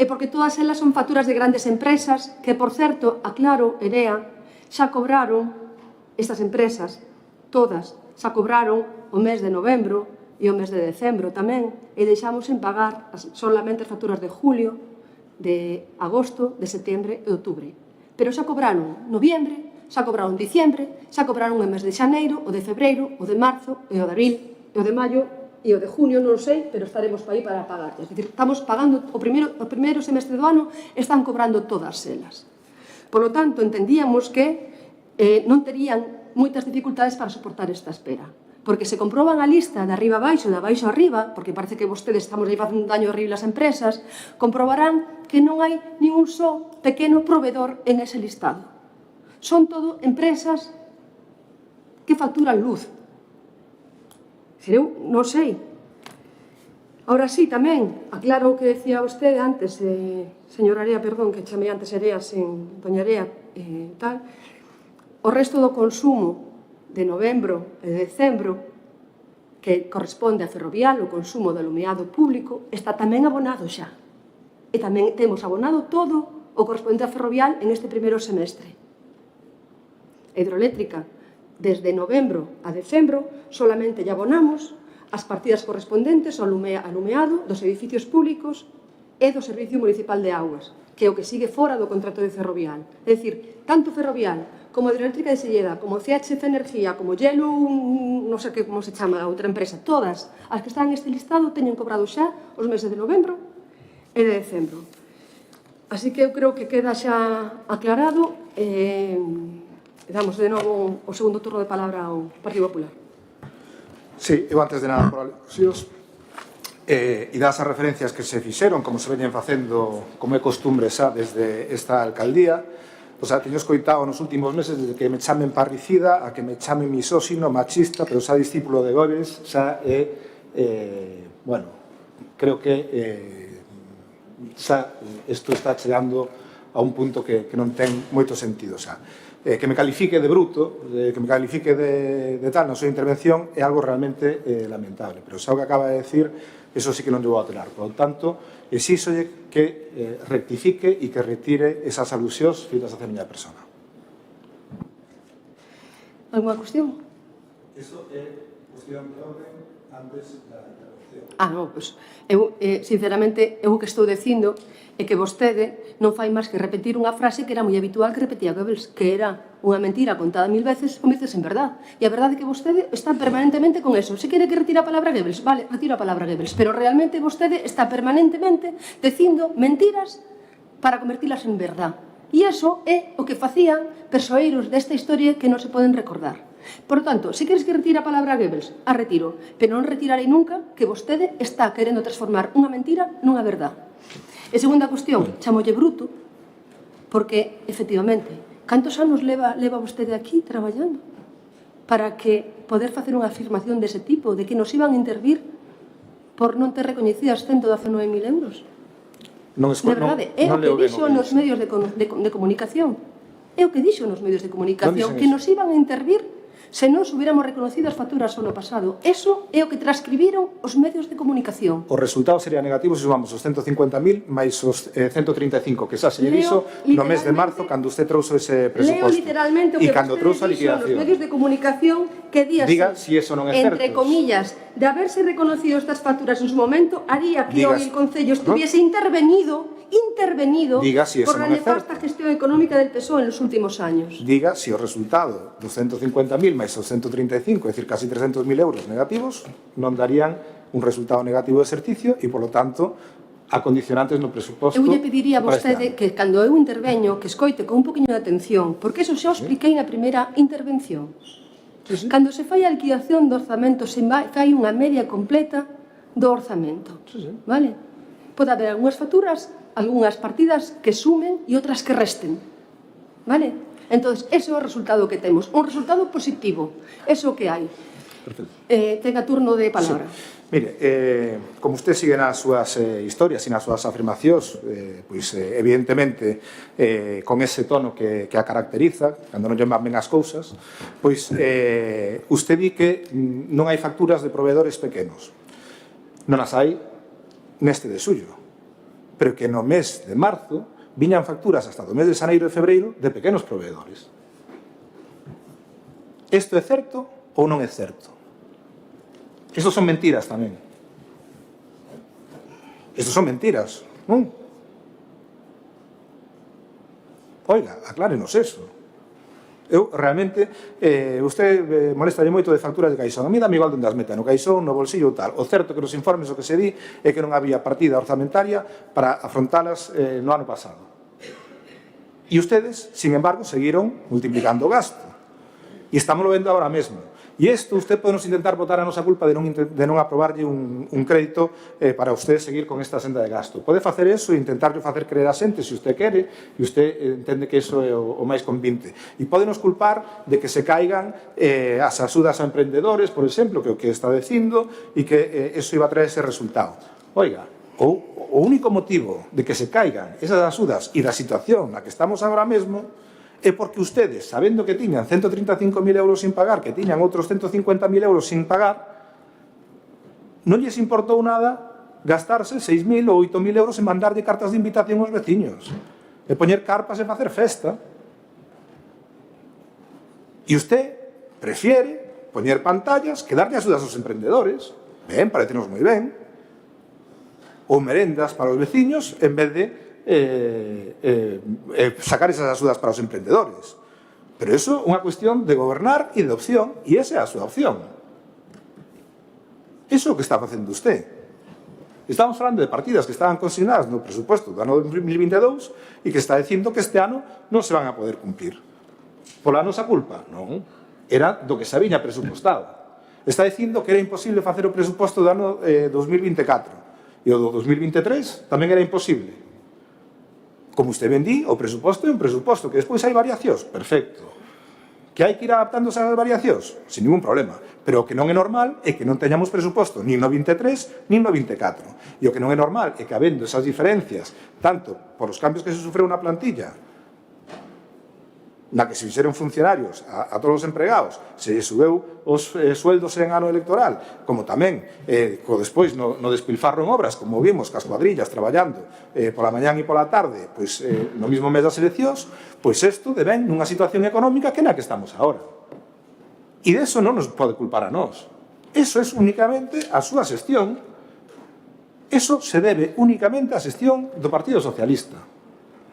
e porque todas elas son facturas de grandes empresas que, por certo, aclaro, EREA, xa cobraron, estas empresas, todas, xa cobraron o mes de novembro e o mes de decembro tamén, e deixamos en pagar solamente as facturas de julio, de agosto, de setembro e outubro. Pero xa cobraron noviembre, xa cobraron diciembre, xa cobraron o mes de xaneiro, o de febreiro, o de marzo, e o de abril, e o de maio, e o de junio non sei, pero estaremos para aí para pagar. É dicir, estamos pagando o primeiro semestre do ano, están cobrando todas elas. Por lo tanto, entendíamos que non terían moitas dificultades para soportar esta espera. Porque se comproban a lista de arriba a baixo, de abaixo a arriba, porque parece que vostedes estamos aí facendo un daño horrible ás empresas, comprobarán que non hai ningún só pequeno proveedor en ese listado. Son todo empresas que facturan luz. Eu non sei. Ahora sí, tamén, aclaro o que decía vostede antes, señor Area, perdón, que chamei antes Area, sen doña Area, tal. O resto do consumo de novembro e de decembro, que corresponde a Ferrovial, o consumo de alumeado público, está tamén abonado xa. E tamén temos abonado todo o correspondente a Ferrovial en este primeiro semestre. A hidroeléctrica, desde novembro a decembro, solamente lle abonamos as partidas correspondentes ao alumeado dos edificios públicos e do Servicio Municipal de Augas, que é o que sigue fora do contrato de Ferrovial. É dicir, tanto Ferrovial como a Hidroeléctrica de Silleda, como CHC Energía, como Yelu, non sei como se chama a outra empresa, todas as que están neste listado teñen cobrado xa os meses de novembro e de decembro. Así que eu creo que queda xa aclarado. Damos de novo o segundo turno de palabra ao Partido Popular. Sí, eu antes de nada por alusións e das as referencias que se fixeron, como se veñen facendo, como é costumbre xa desde esta alcaldía, teño escoitado nos últimos meses desde que me chamen parricida a que me chamen misóxino, machista, pero xa discípulo de Goebbels xa é, bueno, creo que xa isto está chegando a un punto que non ten moito sentido xa. Que me califique de bruto, que me califique de tal na súa intervención é algo realmente lamentable, pero xa o que acaba de decir, eso sí que non debo atenar. Por lo tanto, exíxolle que rectifique e que retire esas alusións feitas hacia a miña persona. Alguna cuestión? Eso é cuestión de orden antes da intervención. Non, pois, eu, sinceramente, eu o que estou dicindo é que vostede non fai máis que repetir unha frase que era moi habitual que repetía Goebbels, que era unha mentira contada 1000 veces ou 1000 veces en verdad. E a verdade é que vostede está permanentemente con eso. Se quere que retire a palabra Goebbels, vale, retiro a palabra Goebbels, pero realmente vostede está permanentemente dicindo mentiras para convertilas en verdad. E iso é o que facían persoeiros desta historia que non se poden recordar. Por lo tanto, se queres que retire a palabra Goebbels, a retiro, pero non retirarei nunca que vostede está querendo transformar unha mentira nunha verdad. E segunda cuestión, chamolle bruto, porque, efectivamente, Cantos anos leva vostede aquí traballando para que poder facer unha afirmación dese tipo, de que nos iban a intervir por non ter recoñecidas 119.000 euros? De verdade, é o que dixo nos medios de comunicación. É o que dixo nos medios de comunicación, que nos iban a intervir se nos hubiéramos reconocido as facturas ao ano pasado. Eso é o que transcribiron os medios de comunicación. O resultado sería negativo se sumamos os 150.000 máis os 135 que xa se lle dixo no mes de marzo cando usted trouxo ese presuposto. Leo literalmente o que vostede dixo nos medios de comunicación que diga si eso non é certo. Entre comillas, de haberse reconocido estas facturas en su momento, haría que hoy el Concello estuviese intervenido por la nefasta gestión económica del PSOE en los últimos años. Diga si o resultado dos 150.000 máis os 135, é dicir, casi 300.000 euros negativos, non darían un resultado negativo de exercicio e, polo tanto, a condicionantes no presuposto. Eu lle pediría a vostede que, cando eu interveño, que escoite con un poquinho de atención, porque eso xa o expliquei na primeira intervención. Cando se fai a liquidación do orzamento, se fai unha media completa do orzamento. Vale? Pode haber algunhas facturas, algunhas partidas que sumen e outras que resten. Vale? Entón, ese é o resultado que temos. Un resultado positivo. Eso que hai. Tenga turno de palabra. Mire, como usted sigue nas súas historias e nas súas afirmacións, pois evidentemente con ese tono que a caracteriza, cando non lle van ben as cousas, pois usted di que non hai facturas de proveedores pequenos. Non as hai neste de xullo, pero que no mes de marzo viñan facturas hasta do mes de xaneiro e febreiro de pequenos proveedores. Isto é certo ou non é certo? Isto son mentiras tamén. Isto son mentiras, non? Oiga, aclárenos eso. Eu, realmente, usted molestalle moito de facturas de caixón. A mí dame igual donde as meta, no caixón, no bolsillo ou tal. O certo que nos informes o que se di é que non había partida orzamentaria para afrontalas no ano pasado. E ustedes, sin embargo, seguiron multiplicando o gasto. E estamos vendo agora mesmo. E isto, usted podenos intentar botar a nosa culpa de non aprobarlle un crédito para usted seguir con esta senda de gasto. Pode facer eso e intentarlo facer creer a xente se usted quere e usted entende que eso é o máis convinte. E podenos culpar de que se caigan as axudas a emprendedores, por exemplo, que é o que está dicindo, e que eso iba a traer ese resultado. Oiga, o único motivo de que se caigan esas axudas e da situación na que estamos agora mesmo é porque ustedes, sabendo que tiñan 135.000 euros sin pagar, que tiñan outros 150.000 euros sin pagar, non lles importou nada gastarse 6.000 ou 8.000 euros en mandarlle cartas de invitación aos veciños, e poñer carpas e facer festa. E usted prefiere poñer pantallas que darlle axudas aos emprendedores. Ben, parecenos moi ben. Ou merendas para os veciños en vez de sacar esas axudas para os emprendedores. Pero eso é unha cuestión de gobernar e de opción, e esa é a súa opción. Iso é o que está facendo usted. Estamos falando de partidas que estaban consignadas no presuposto do ano 2022 e que está dicindo que este ano non se van a poder cumplir. Pola nosa culpa? Non. Era do que se viña presupuestado. Está dicindo que era imposible facer o presuposto do ano 2024 e o do 2023 tamén era imposible. Como usted ben di, o presuposto é un presuposto, que despois hai variacións, perfecto. Que hai que ir adaptándose ás variacións, sin ningún problema. Pero o que non é normal é que non teñamos presuposto nin no 23, nin no 24. E o que non é normal é que, habendo esas diferencias, tanto por os cambios que se sufreu na plantilla, na que se fixeron funcionarios a todos os empregados, se subeu os sueldos en ano electoral, como tamén despois no despilfarro en obras, como vimos cas cuadrillas traballando pola mañán e pola tarde, pois no mismo mes das eleccións, pois isto devén nunha situación económica que na que estamos agora. E deso non nos pode culpar a nós. Eso é únicamente a súa xestión. Eso se debe únicamente á xestión do Partido Socialista.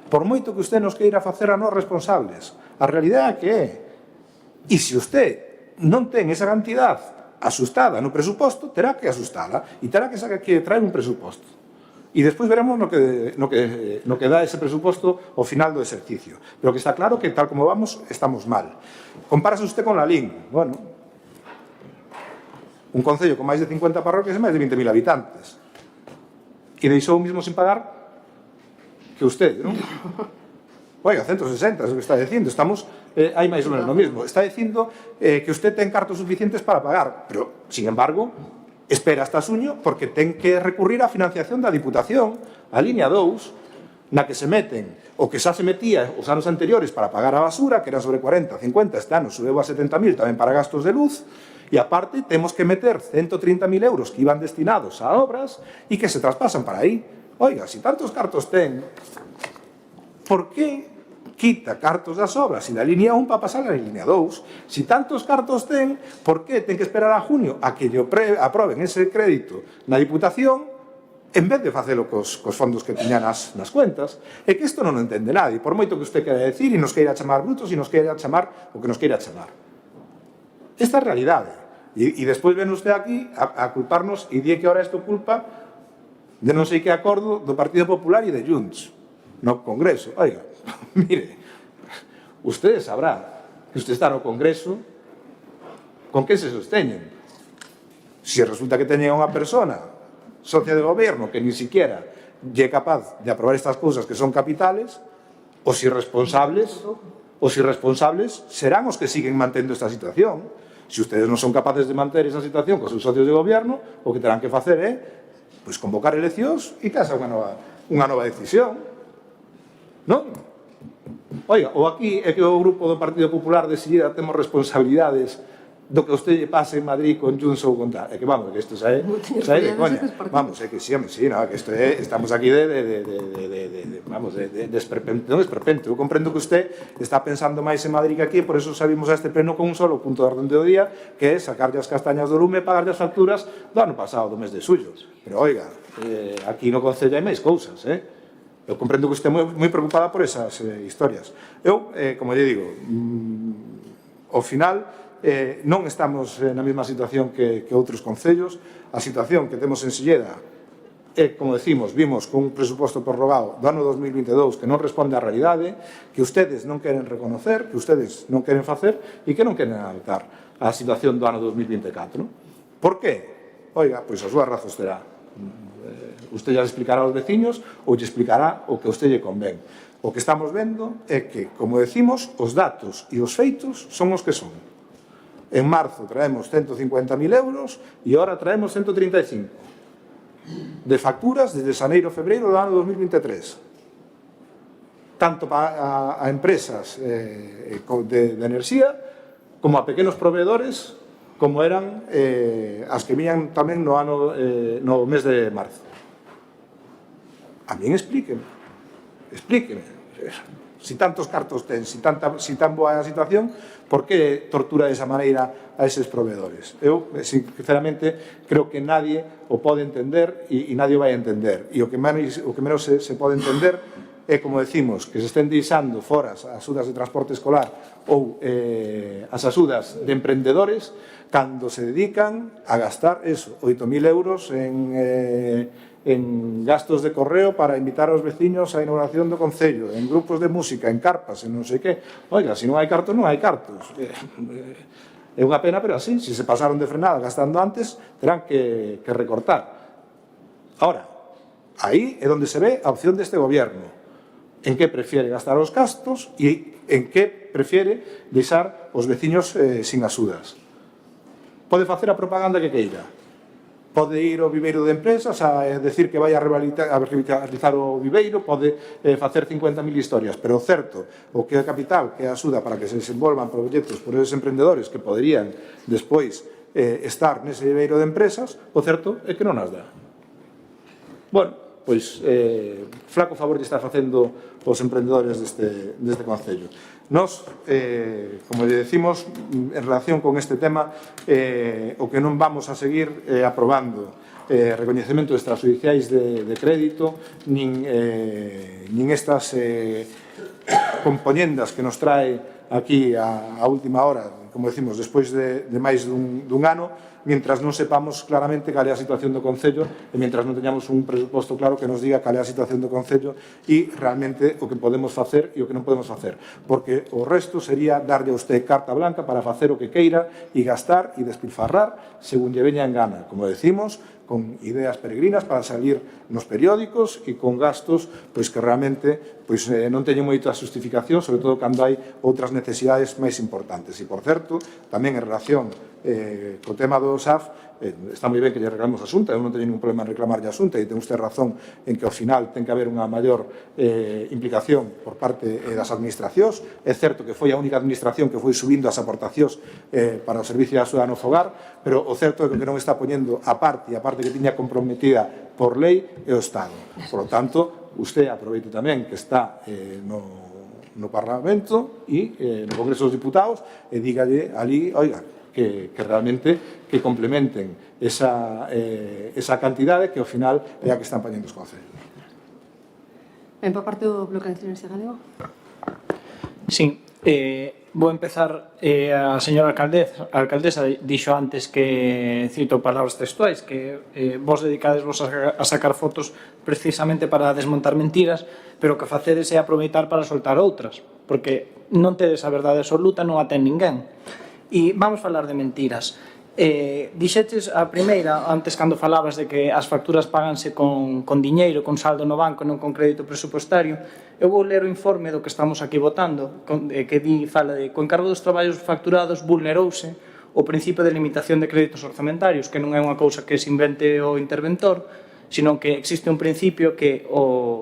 Por moito que usted nos queira facer a nós responsables, a realidade é que é. E se usted non ten esa cantidad asustada no presuposto, terá que asustala e terá que traer un presuposto. E despois veremos no que dá ese presuposto ao final do exercicio. Pero que está claro que tal como vamos, estamos mal. Compárase usted con Lalín. Bueno, un concello con máis de 50 parroquias e máis de 20.000 habitantes. E deixou o mismo sin pagar que usted, non? Oiga, 160 es o que está dicindo, estamos aí máis ou menos no mismo. Está dicindo que usted ten cartos suficientes para pagar, pero, sin embargo, espera hasta xuño porque ten que recurrir á financiación da Diputación, a línea 2, na que se meten o que xa se metía os anos anteriores para pagar a basura, que eran sobre 40, 50, este ano subeu a 70.000 tamén para gastos de luz, e aparte temos que meter 130.000 euros que iban destinados a obras e que se traspasan para aí. Oiga, si tantos cartos ten, por que quita cartos das obras e da línea 1 para pasar a línea 2? Si tantos cartos ten, por que ten que esperar a junio a que lle aproben ese crédito na Diputación en vez de facelo cos fondos que tiñan nas cuentas? É que isto non o entende nadie, por moito que usted queira decir e nos queira chamar brutos e nos queira chamar o que nos queira chamar. Esta é a realidade. E despois ven usted aquí a culparnos e di que ahora isto culpa de non sei que acordo do Partido Popular e de Junts no Congreso. Oiga, mire, usted sabrá que usted está no Congreso con que se sosteñen. Se resulta que teñen unha persona socia de goberno que ni siquiera lle é capaz de aprobar estas cousas que son capitales, os irresponsables serán os que siguen mantendo esta situación. Se ustedes non son capaces de manter esa situación cos seus socios de goberno, o que terán que facer é convocar eleccións e que haxa unha nova decisión. Non? Oiga, ou aquí é que o grupo do Partido Popular de seguida temos responsabilidades do que usted lle pase en Madrid con Junts ou con tal. É que vamos, que isto xa é de coña. Vamos, é que sí, que isto é, estamos aquí non esperpento. Eu comprendo que usted está pensando máis en Madrid que aquí, por eso salimos a este pleno con un solo punto de orden do día, que é sacarlle as castañas do lume e pagarlle as facturas do ano pasado, do mes de xullo. Pero, oiga, aquí no Concello hai máis cousas, Eu comprendo que usted é moi preocupada por esas historias. Eu, como lle digo, ao final non estamos na mesma situación que outros concellos. A situación que temos en Silleda é, como decimos, vimos con un presuposto prorrogado do ano 2022 que non responde á realidade, que ustedes non queren reconocer, que ustedes non queren facer e que non queren adaptar á situación do ano 2024. Por qué? Oiga, pois as súas razóns terá. Usted ya explicará aos veciños ou lle explicará o que a usted lle convén. O que estamos vendo é que, como decimos, os datos e os feitos son os que son. En marzo traemos 150.000 euros e ahora traemos 135 de facturas desde xaneiro a febreiro do ano 2023, tanto a empresas de enerxía como a pequenos proveedores, como eran as que viñan tamén no mes de marzo. A min explíqueme, si tantos cartos ten, si tan boa é a situación, por que tortura desa maneira a eses proveedores? Eu, sinceramente, creo que nadie o pode entender e nadie o vai entender. E o que menos se pode entender é, como decimos, que se estén deixando fora as axudas de transporte escolar ou as axudas de emprendedores cando se dedican a gastar 8.000 euros en gastos de correo para invitar aos veciños á inauguración do Concello, en grupos de música, en carpas, en non sei que. Oiga, se non hai cartos, non hai cartos. É unha pena, pero así, se pasaron de frenada gastando antes, terán que recortar. Ahora, aí é onde se ve a opción deste gobierno, en que prefiere gastar os gastos e en que prefiere deixar os veciños sin axudas. Pode facer a propaganda que queira. Pode ir ao viveiro de empresas a decir que vai a revitalizar o viveiro, pode facer 50.000 historias, pero o certo, o que é capital, que é a axuda para que se desenvolvan proxectos por esos emprendedores que poderían despois estar nese viveiro de empresas, o certo é que non as dá. Bueno, pois flaco favor lle está facendo os emprendedores deste Concello. Nos, como lle decimos, en relación con este tema, o que non vamos a seguir aprobando recoñecemento extrajudiciais de crédito, nin estas componendas que nos trae aquí a última hora, como decimos, despois de máis dun ano, mientras non sepamos claramente cal é a situación do Concello e mientras non teñamos un presuposto claro que nos diga cal é a situación do Concello e realmente o que podemos facer e o que non podemos facer, porque o resto sería darlle a usted carta blanca para facer o que queira e gastar e despilfarrar según lle veña en gana, como decimos, con ideas peregrinas para salir nos periódicos e con gastos pois que realmente pois non teñen moita justificación, sobre todo cando hai outras necesidades máis importantes. E, por certo, tamén en relación co tema do SAF, está moi ben que lle reclamemos a Xunta, eu non teño ningún problema en reclamarlle a Xunta, e ten usted razón en que ao final ten que haber unha maior implicación por parte das administracións. É certo que foi a única administración que foi subindo as aportacións para o Servicio de Axuda no Fogar, pero o certo é que non está poñendo a parte que tiña comprometida por lei é o Estado. Por lo tanto, usted aproveite tamén que está no Parlamento e no Congreso dos Diputados e dígalle ali, oiga, que realmente que complementen esa cantidade que ao final é a que están poñendo os concellos. Ben, por parte do Bloque de Nacionalista Galego. Sí, vou empezar, a señora alcaldesa dixo antes que, cito palabras textuais, que vos dedicades a sacar fotos precisamente para desmontar mentiras, pero o que facedes é aproveitar para soltar outras, porque non tedes a verdade absoluta, non a ten ninguén. E vamos falar de mentiras. Dixeches a primeira, antes cando falabas de que as facturas páganse con diñeiro, con saldo no banco, non con crédito presupostario. Eu vou ler o informe do que estamos aquí votando, que fala de co encargo dos traballos facturados vulnerouse o principio de limitación de créditos orzamentarios, que non é unha cousa que se invente o interventor, sino que existe un principio que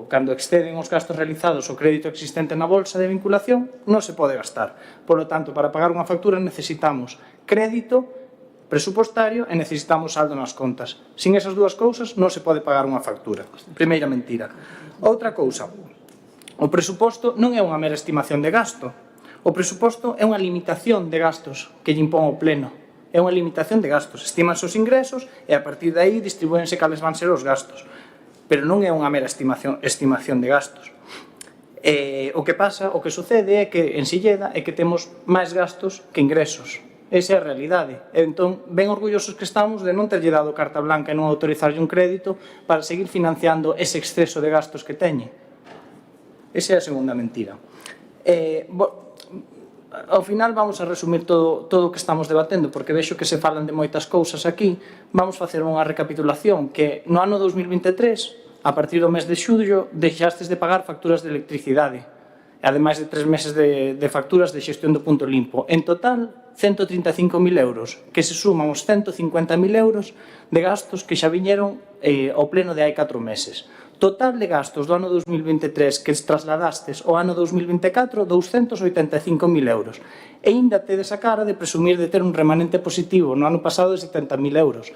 cando exceden os gastos realizados o crédito existente na bolsa de vinculación non se pode gastar. Por lo tanto, para pagar unha factura necesitamos crédito presupostario e necesitamos saldo nas contas. Sin esas dúas cousas non se pode pagar unha factura. Primeira mentira. Outra cousa, o presuposto non é unha mera estimación de gasto. O presuposto é unha limitación de gastos que lle impón o pleno. É unha limitación de gastos. Estimanse os ingresos e a partir de aí distribúense cales van ser os gastos. Pero non é unha mera estimación de gastos. O que sucede é que en Silleda é que temos máis gastos que ingresos. Esa é a realidade. Entón, ben orgullosos que estamos de non terlle dado carta blanca e non autorizarlle un crédito para seguir financiando ese exceso de gastos que teñe. Esa é a segunda mentira. Ao final vamos a resumir todo o que estamos debatendo, porque vexo que se falan de moitas cousas aquí. Vamos facer unha recapitulación, que no ano 2023, a partir do mes de xullo, deixastes de pagar facturas de electricidade, ademais de 3 meses de facturas de xestión do punto limpo. En total, 135.000 euros, que se suman os 150.000 euros de gastos que xa viñeron ao pleno de hai 4 meses. Total de gastos do ano 2023 que trasladastes ao ano 2024, 285.000 euros. E ainda tedes a cara de presumir de ter un remanente positivo no ano pasado de 70.000 euros.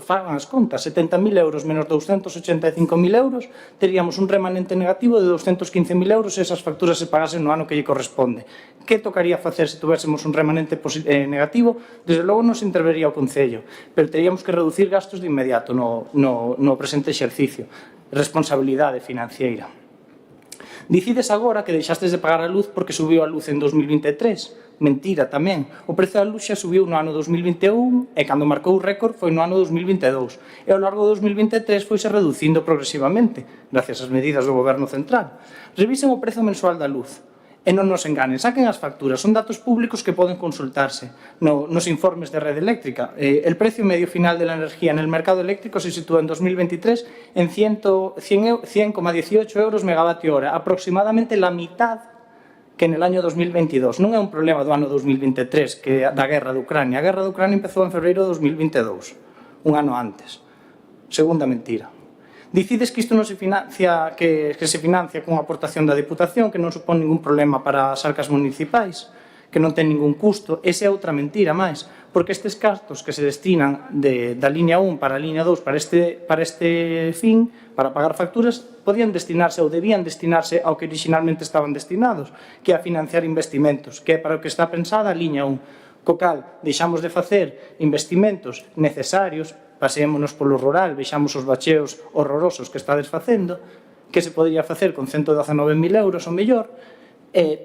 Fagan as contas, 70.000 euros menos 285.000 euros, teríamos un remanente negativo de 215.000 euros se esas facturas se pagasen no ano que lle corresponde. Que tocaría facer se tuvéssemos un remanente negativo? Desde logo non se intervería o Concello, pero teríamos que reducir gastos de inmediato no presente exercicio. Responsabilidade financiera. Dicides agora que deixastes de pagar a luz porque subiu a luz en 2023. Mentira tamén. O prezo da luz xa subiu no ano 2021 e cando marcou o récord foi no ano 2022. E ao largo do 2023 foise reducindo progresivamente, gracias ás medidas do Goberno Central. Revisen o prezo mensual da luz. E non nos enganen, saquen as facturas, son datos públicos que poden consultarse nos informes de Rede Eléctrica. El precio medio final de la energía en el mercado eléctrico se sitúa en 2023 en 100,18 euros megavatio hora, aproximadamente la mitad que en el año 2022. Non é un problema do ano 2023, que da guerra de Ucrania. A guerra de Ucrania empezou en febreiro de 2022, un ano antes. Segunda mentira. Dicides que isto non se financia, que se financia con aportación da Diputación, que non supón ningún problema para as arcas municipais, que non ten ningún custo. Esa é outra mentira máis, porque estes gastos que se destinan da liña 1 para a liña 2 para este fin, para pagar facturas, podían destinarse ou debían destinarse ao que originalmente estaban destinados, que é a financiar investimentos, que é para o que está pensada a liña 1. Co cal, deixamos de facer investimentos necesarios, paseémonos polo rural, vexamos os bacheos horrorosos que estades facendo, que se podría facer con 119.000 euros ou mellor,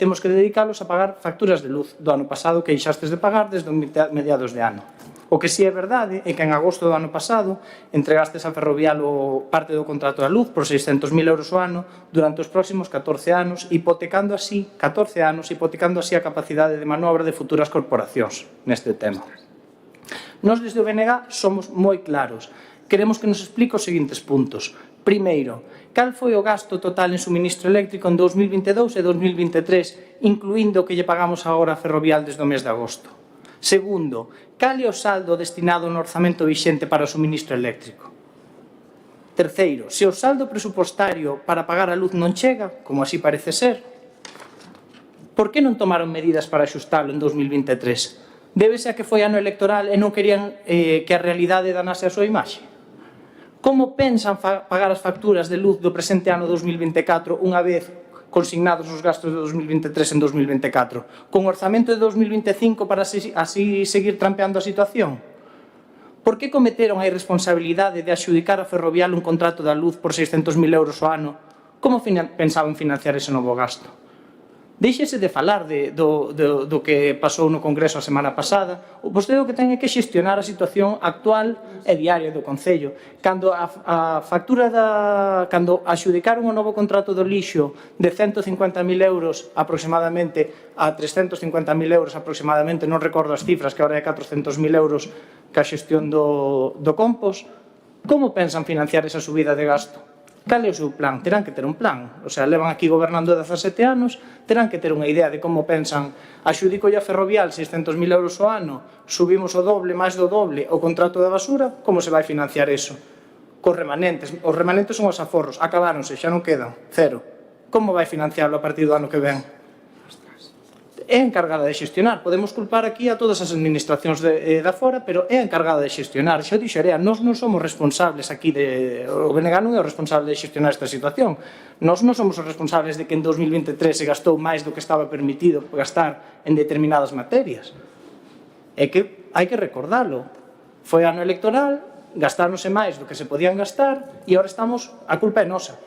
temos que dedicalos a pagar facturas de luz do ano pasado que deixastes de pagar desde mediados de ano. O que si é verdade é que en agosto do ano pasado entregastes a Ferrovial parte do contrato da luz por 600.000 euros ao ano durante os próximos 14 anos, hipotecando así a capacidade de manobra de futuras corporacións neste tema. Nos desde o BNG somos moi claros. queremos que nos explique os seguintes puntos. Primeiro, cal foi o gasto total en suministro eléctrico en 2022 e 2023, incluindo o que lle pagamos agora a Ferrovial desde o mes de agosto? Segundo, cal é o saldo destinado no orzamento vixente para o suministro eléctrico? Terceiro, se o saldo presupostario para pagar a luz non chega, como así parece ser, por que non tomaron medidas para axustalo en 2023? Débese a que foi ano electoral e non querían que a realidade danase a súa imaxe? Como pensan pagar as facturas de luz do presente ano 2024 unha vez consignados os gastos de 2023 en 2024? Con orzamento de 2025 para así seguir trampeando a situación? Por que cometeron a irresponsabilidade de adxudicar a Ferrovial un contrato da luz por 600.000 euros ao ano? Como pensaban financiar ese novo gasto? Deixese de falar do que pasou no Congreso a semana pasada. Vostede o que ten é que xestionar a situación actual e diaria do Concello. Cando axudicaron o novo contrato do lixo de 150.000 euros aproximadamente a 350.000 euros aproximadamente, non recordo as cifras, que agora é 400.000 euros que a xestión do compost, como pensan financiar esa subida de gasto? Cal é o seu plan? Terán que ter un plan. O sea, levan aquí gobernando 17 anos, terán que ter unha idea de como pensan. Axudico a Ferrovial 600.000 euros ao ano, subimos o doble, máis do doble, o contrato da basura, como se vai financiar eso? Cos remanentes. Os remanentes son os aforros. Acabáronse, xa non quedan. Cero. Como vai financiarlo a partir do ano que ven? É encargada de xestionar. Podemos culpar aquí a todas as administracións da fora, pero é encargada de xestionar. Xa o dixerea, nós non somos responsables aquí o BNG non é o responsable de xestionar esta situación. Nós non somos os responsables de que en 2023 se gastou máis do que estaba permitido gastar en determinadas materias. É que hai que recordalo. Foi ano electoral, gastáronse máis do que se podían gastar e agora estamos, a culpa é nosa,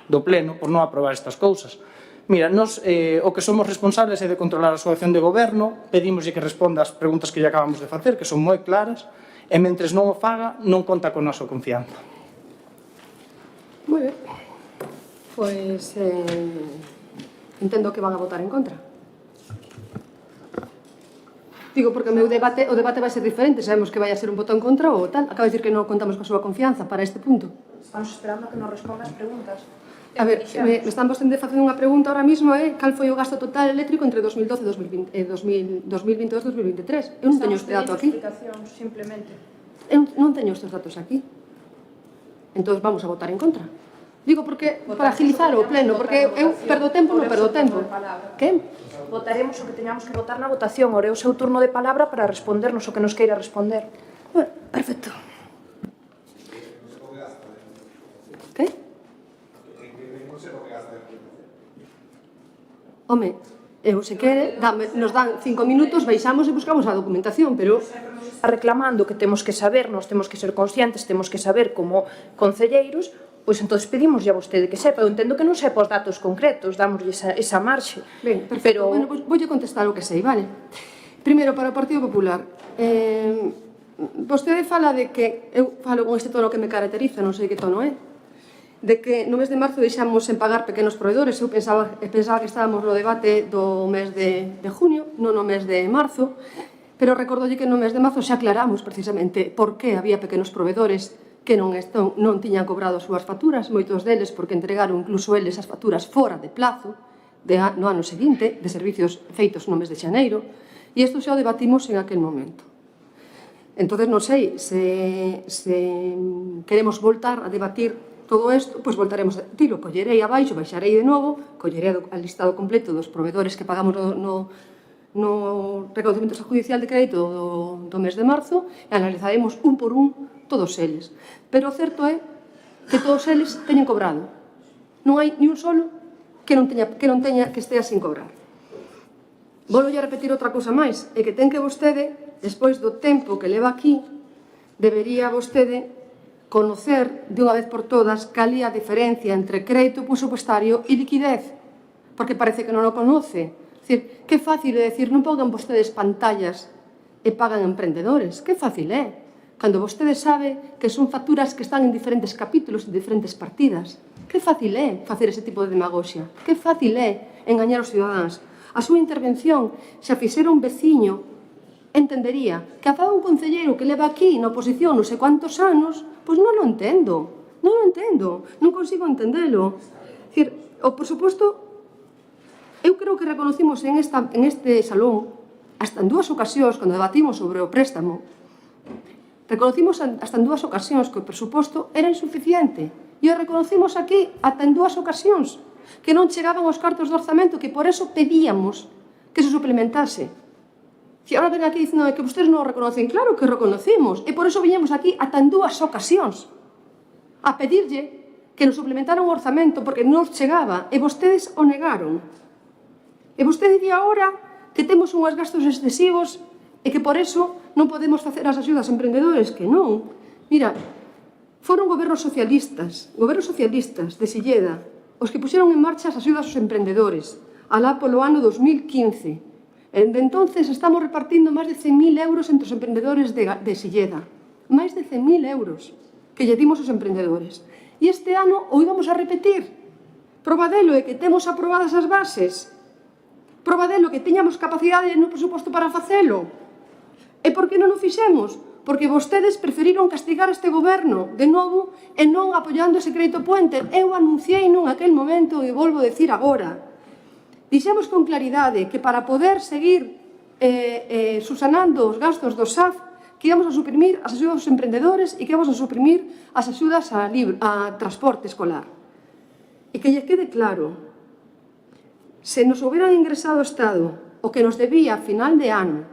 do Pleno, por non aprobar estas cousas. Mira, nos o que somos responsables é de controlar a súa acción de goberno, pedimoslle que responda ás preguntas que lle acabamos de facer, que son moi claras, e mentres non o faga, non conta con nosa confianza. Moi ben. Pois entendo que van a votar en contra. Digo, porque o debate vai ser diferente, sabemos que vai a ser un voto en contra ou tal. Acaba de dicir que non contamos coa súa confianza para este punto. Estamos esperando a que nos responda as preguntas. A ver, me están vostede facendo unha pregunta ahora mismo, cal foi o gasto total eléctrico entre 2012 e 2022-2023? Eu non teño este dato aquí. Simplemente. Eu non teño estes datos aquí. Entón vamos a votar en contra. Digo porque para agilizar o pleno, porque eu perdo tempo, non perdo tempo. Que? Votaremos o que teñamos que votar na votación. Ora é o seu turno de palabra para respondernos o que nos queira responder. Bueno, perfecto. Que? Home, eu se quere, nos dan 5 minutos, baixamos e buscamos a documentación, pero está reclamando que temos que saber, nós temos que ser conscientes, temos que saber como concelleiros, pois entón pedimos a vostede que sepa. Eu entendo que non sepa os datos concretos, dámoslle esa marxe. Ben, perfecto. Pero... Bueno, pois voulle contestar o que sei, vale? Primeiro, para o Partido Popular, vostede fala de que, eu falo con este tono que me caracteriza, non sei que tono é, de que no mes de marzo deixamos en pagar pequenos proveedores. Eu pensaba que estábamos no debate do mes de junio, non no mes de marzo, pero recordolle que no mes de marzo xa aclaramos precisamente por que había pequenos proveedores que non tiñan cobrado as súas facturas, moitos deles porque entregaron incluso eles as facturas fora de plazo no ano seguinte, de servicios feitos no mes de xaneiro, e isto xa o debatimos en aquel momento. Entón, non sei, se queremos voltar a debatir todo isto, pois voltaremos a tiro, collerei abaixo, baixarei de novo, collerei o listado completo dos proveedores que pagamos no reconocimiento judicial de crédito do mes de marzo e analizaremos un por un todos eles. Pero o certo é que todos eles teñen cobrado. Non hai ni un solo que estea sin cobrar. Volvo a repetir outra cousa máis, é que ten que vostede, despois do tempo que leva aquí, debería vostede conocer de unha vez por todas cal é a diferencia entre crédito presupuestario e liquidez, porque parece que non o conoce. Dicir, que fácil é dicir, non pongan vostedes pantallas e pagan emprendedores, que fácil é, cando vostede sabe que son facturas que están en diferentes capítulos, en diferentes partidas. Que fácil é facer ese tipo de demagoxia, que fácil é engañar os cidadáns. A súa intervención xa fixera un veciño entendería que a faga un concelleiro que leva aquí na oposición non sei quantos anos, pois non o entendo, non consigo entendelo. Dicir, por suposto, eu creo que reconocimos en este salón, hasta en dúas ocasións, cando debatimos sobre o préstamo, reconocimos hasta en dúas ocasións que o presuposto era insuficiente. E o reconocimos aquí hasta en dúas ocasións, que non chegaban os cartos de orzamento, que por eso pedíamos que se suplementase. E agora ven aquí dicindo que vostedes non o reconocen. Claro que o reconocimos, e por eso viñemos aquí hasta en dúas ocasións a pedirlle que nos suplementaran o orzamento porque non nos chegaba, e vostedes o negaron. E vostede di agora que temos uns gastos excesivos e que por eso non podemos facer as axudas a emprendedores, que non. Mira, foron gobernos socialistas de Silleda, os que puxeron en marcha as axudas aos emprendedores, alá polo ano 2015. De entonces estamos repartindo máis de 100.000 euros entre os emprendedores de Silleda. Máis de 100.000 euros que lle dimos aos emprendedores. E este ano o íbamos a repetir. Probadelo é que temos aprobadas as bases. Probadelo que tiñamos capacidade no presuposto para facelo. E por que non o fixemos? Porque vostedes preferiron castigar este goberno de novo e non apoiando ese crédito puente. Eu anunciei nun aquel momento e volvo a decir agora. Dixemos con claridade que para poder seguir subsanando os gastos do SAF, que íbamos a suprimir as axudas aos emprendedores e que íbamos a suprimir as axudas a transporte escolar. E que lle quede claro, se nos hubieran ingresado o Estado o que nos debía a final de ano,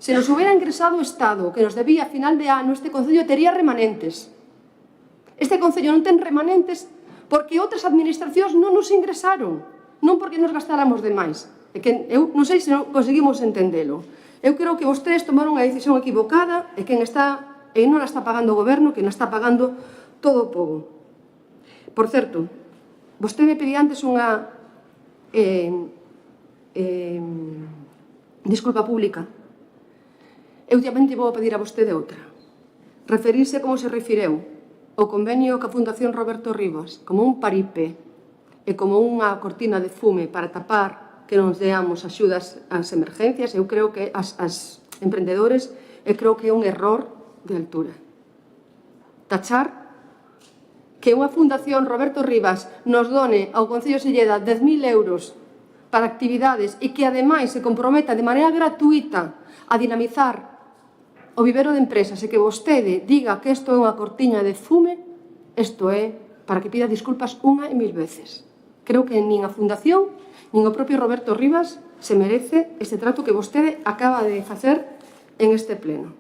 se nos hubiera ingresado o Estado o que nos debía a final de ano, este Concello tería remanentes. Este Concello non ten remanentes porque outras administracións non nos ingresaron, non porque nos gastáramos demais. É que eu non sei se non conseguimos entendelo. Eu creo que vostedes tomaron a decisión equivocada e quen está, e non a está pagando o goberno, quen a está pagando todo o pobo. Por certo, vostede me pedía antes unha disculpa pública. Eu tamén vou a pedir a vostede outra. Referirse como se refireu ao convenio ca Fundación Roberto Rivas como un paripé e como unha cortina de fume para tapar que nos deamos axudas ás emergencias, eu creo que as emprendedores, eu creo que é un error de altura. Tachar que unha Fundación Roberto Rivas nos done ao Concello de Silleda 10.000 euros para actividades e que ademais se comprometa de maneira gratuita a dinamizar o vivero de empresas e que vostede diga que isto é unha cortiña de fume, isto é para que pida disculpas unha e 1000 veces. Creo que nin a Fundación, nin o propio Roberto Rivas se merece este trato que vostede acaba de facer en este pleno.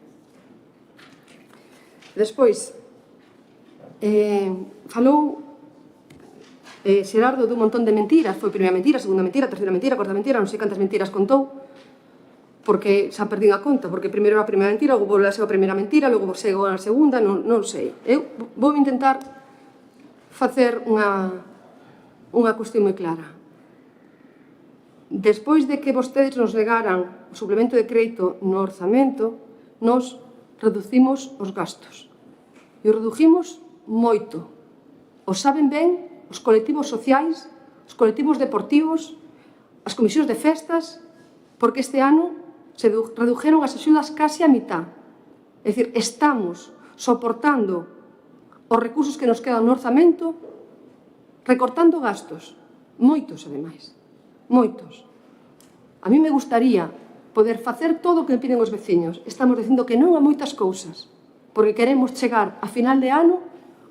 Despois, falou Xerardo dun montón de mentiras, foi a primeira mentira, a segunda mentira, a terceira mentira, a cuarta mentira, non sei cantas mentiras contou, porque xa perdín a conta, porque primeiro a primeira mentira, logo volve a ser a primeira mentira, logo chegou a segunda, non sei. Eu vou intentar facer unha cuestión moi clara. Despois de que vostedes nos negaran o suplemento de crédito no orzamento, nos reducimos os gastos. E os redujimos moito. Os saben ben os colectivos sociais, os colectivos deportivos, as comisións de festas, porque este ano se redujeron as axudas case a mitad. É dicir, estamos soportando os recursos que nos quedan no orzamento, recortando gastos, moitos ademais, moitos. A mí me gustaría poder facer todo o que piden os veciños. Estamos dicindo que non a moitas cousas, porque queremos chegar a final de ano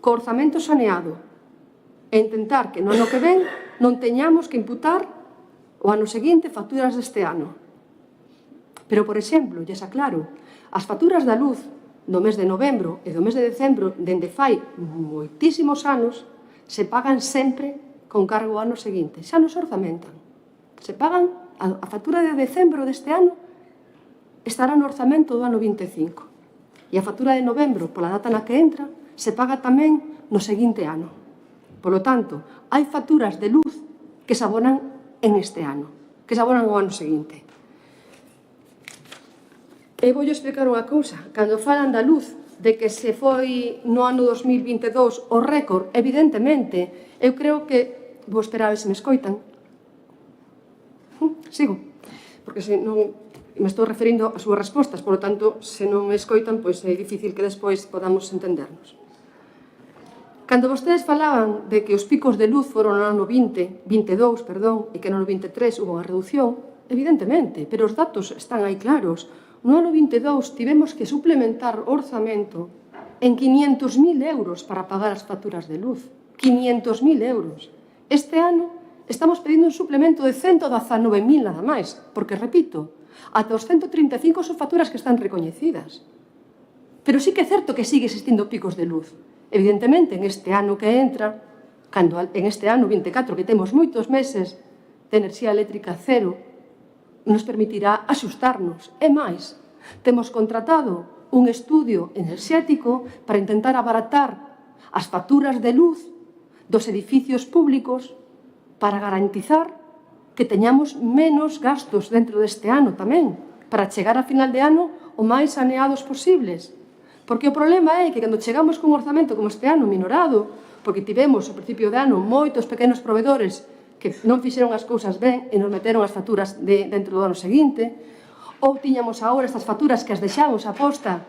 co orzamento saneado e intentar que no ano que ven non teñamos que imputar o ano seguinte facturas deste ano. Pero, por exemplo, lles aclaro, as facturas da luz do mes de novembro e do mes de decembro, dende fai moitísimos anos, se pagan sempre con cargo ao ano seguinte. Xa nos orzamentan. Se pagan, a factura de decembro deste ano estará no orzamento do ano 25. E a factura de novembro, pola data na que entra, se paga tamén no seguinte ano. Polo tanto, hai facturas de luz que se abonan en este ano, que se abonan ao ano seguinte. E vou explicar unha cousa. Cando falan da luz, de que se foi no ano 2022 o récord, evidentemente, eu creo que... Vou esperar a ver se me escoitan. Sigo, porque se non... me estou referindo ás súas respostas, por lo tanto, se non me escoitan, pois é difícil que despois podamos entendernos. Cando vostedes falaban de que os picos de luz foron no ano 22, e que no ano 23 hubo unha reducción, evidentemente, pero os datos están aí claros. No ano 22 tivemos que suplementar o orzamento en 500.000 euros para pagar as facturas de luz. 500.000 euros. Este ano estamos pedindo un suplemento de 119.000 nada máis, porque, repito, ata os 135 son facturas que están recoñecidas. Pero sí que é certo que sigue existindo picos de luz. Evidentemente, en este ano que entra, en este ano 24, que temos moitos meses de enerxía eléctrica cero, nos permitirá axustarnos. E máis, temos contratado un estudio enerxético para intentar abaratar as facturas de luz dos edificios públicos para garantizar que teñamos menos gastos dentro deste ano tamén, para chegar a final de ano o máis saneados posibles. Porque o problema é que cando chegamos con un orzamento como este ano minorado, porque tivemos ao principio de ano moitos pequenos provedores que non fixeron as cousas ben e nos meteron as facturas dentro do ano seguinte, ou tiñamos agora estas facturas que as deixamos a posta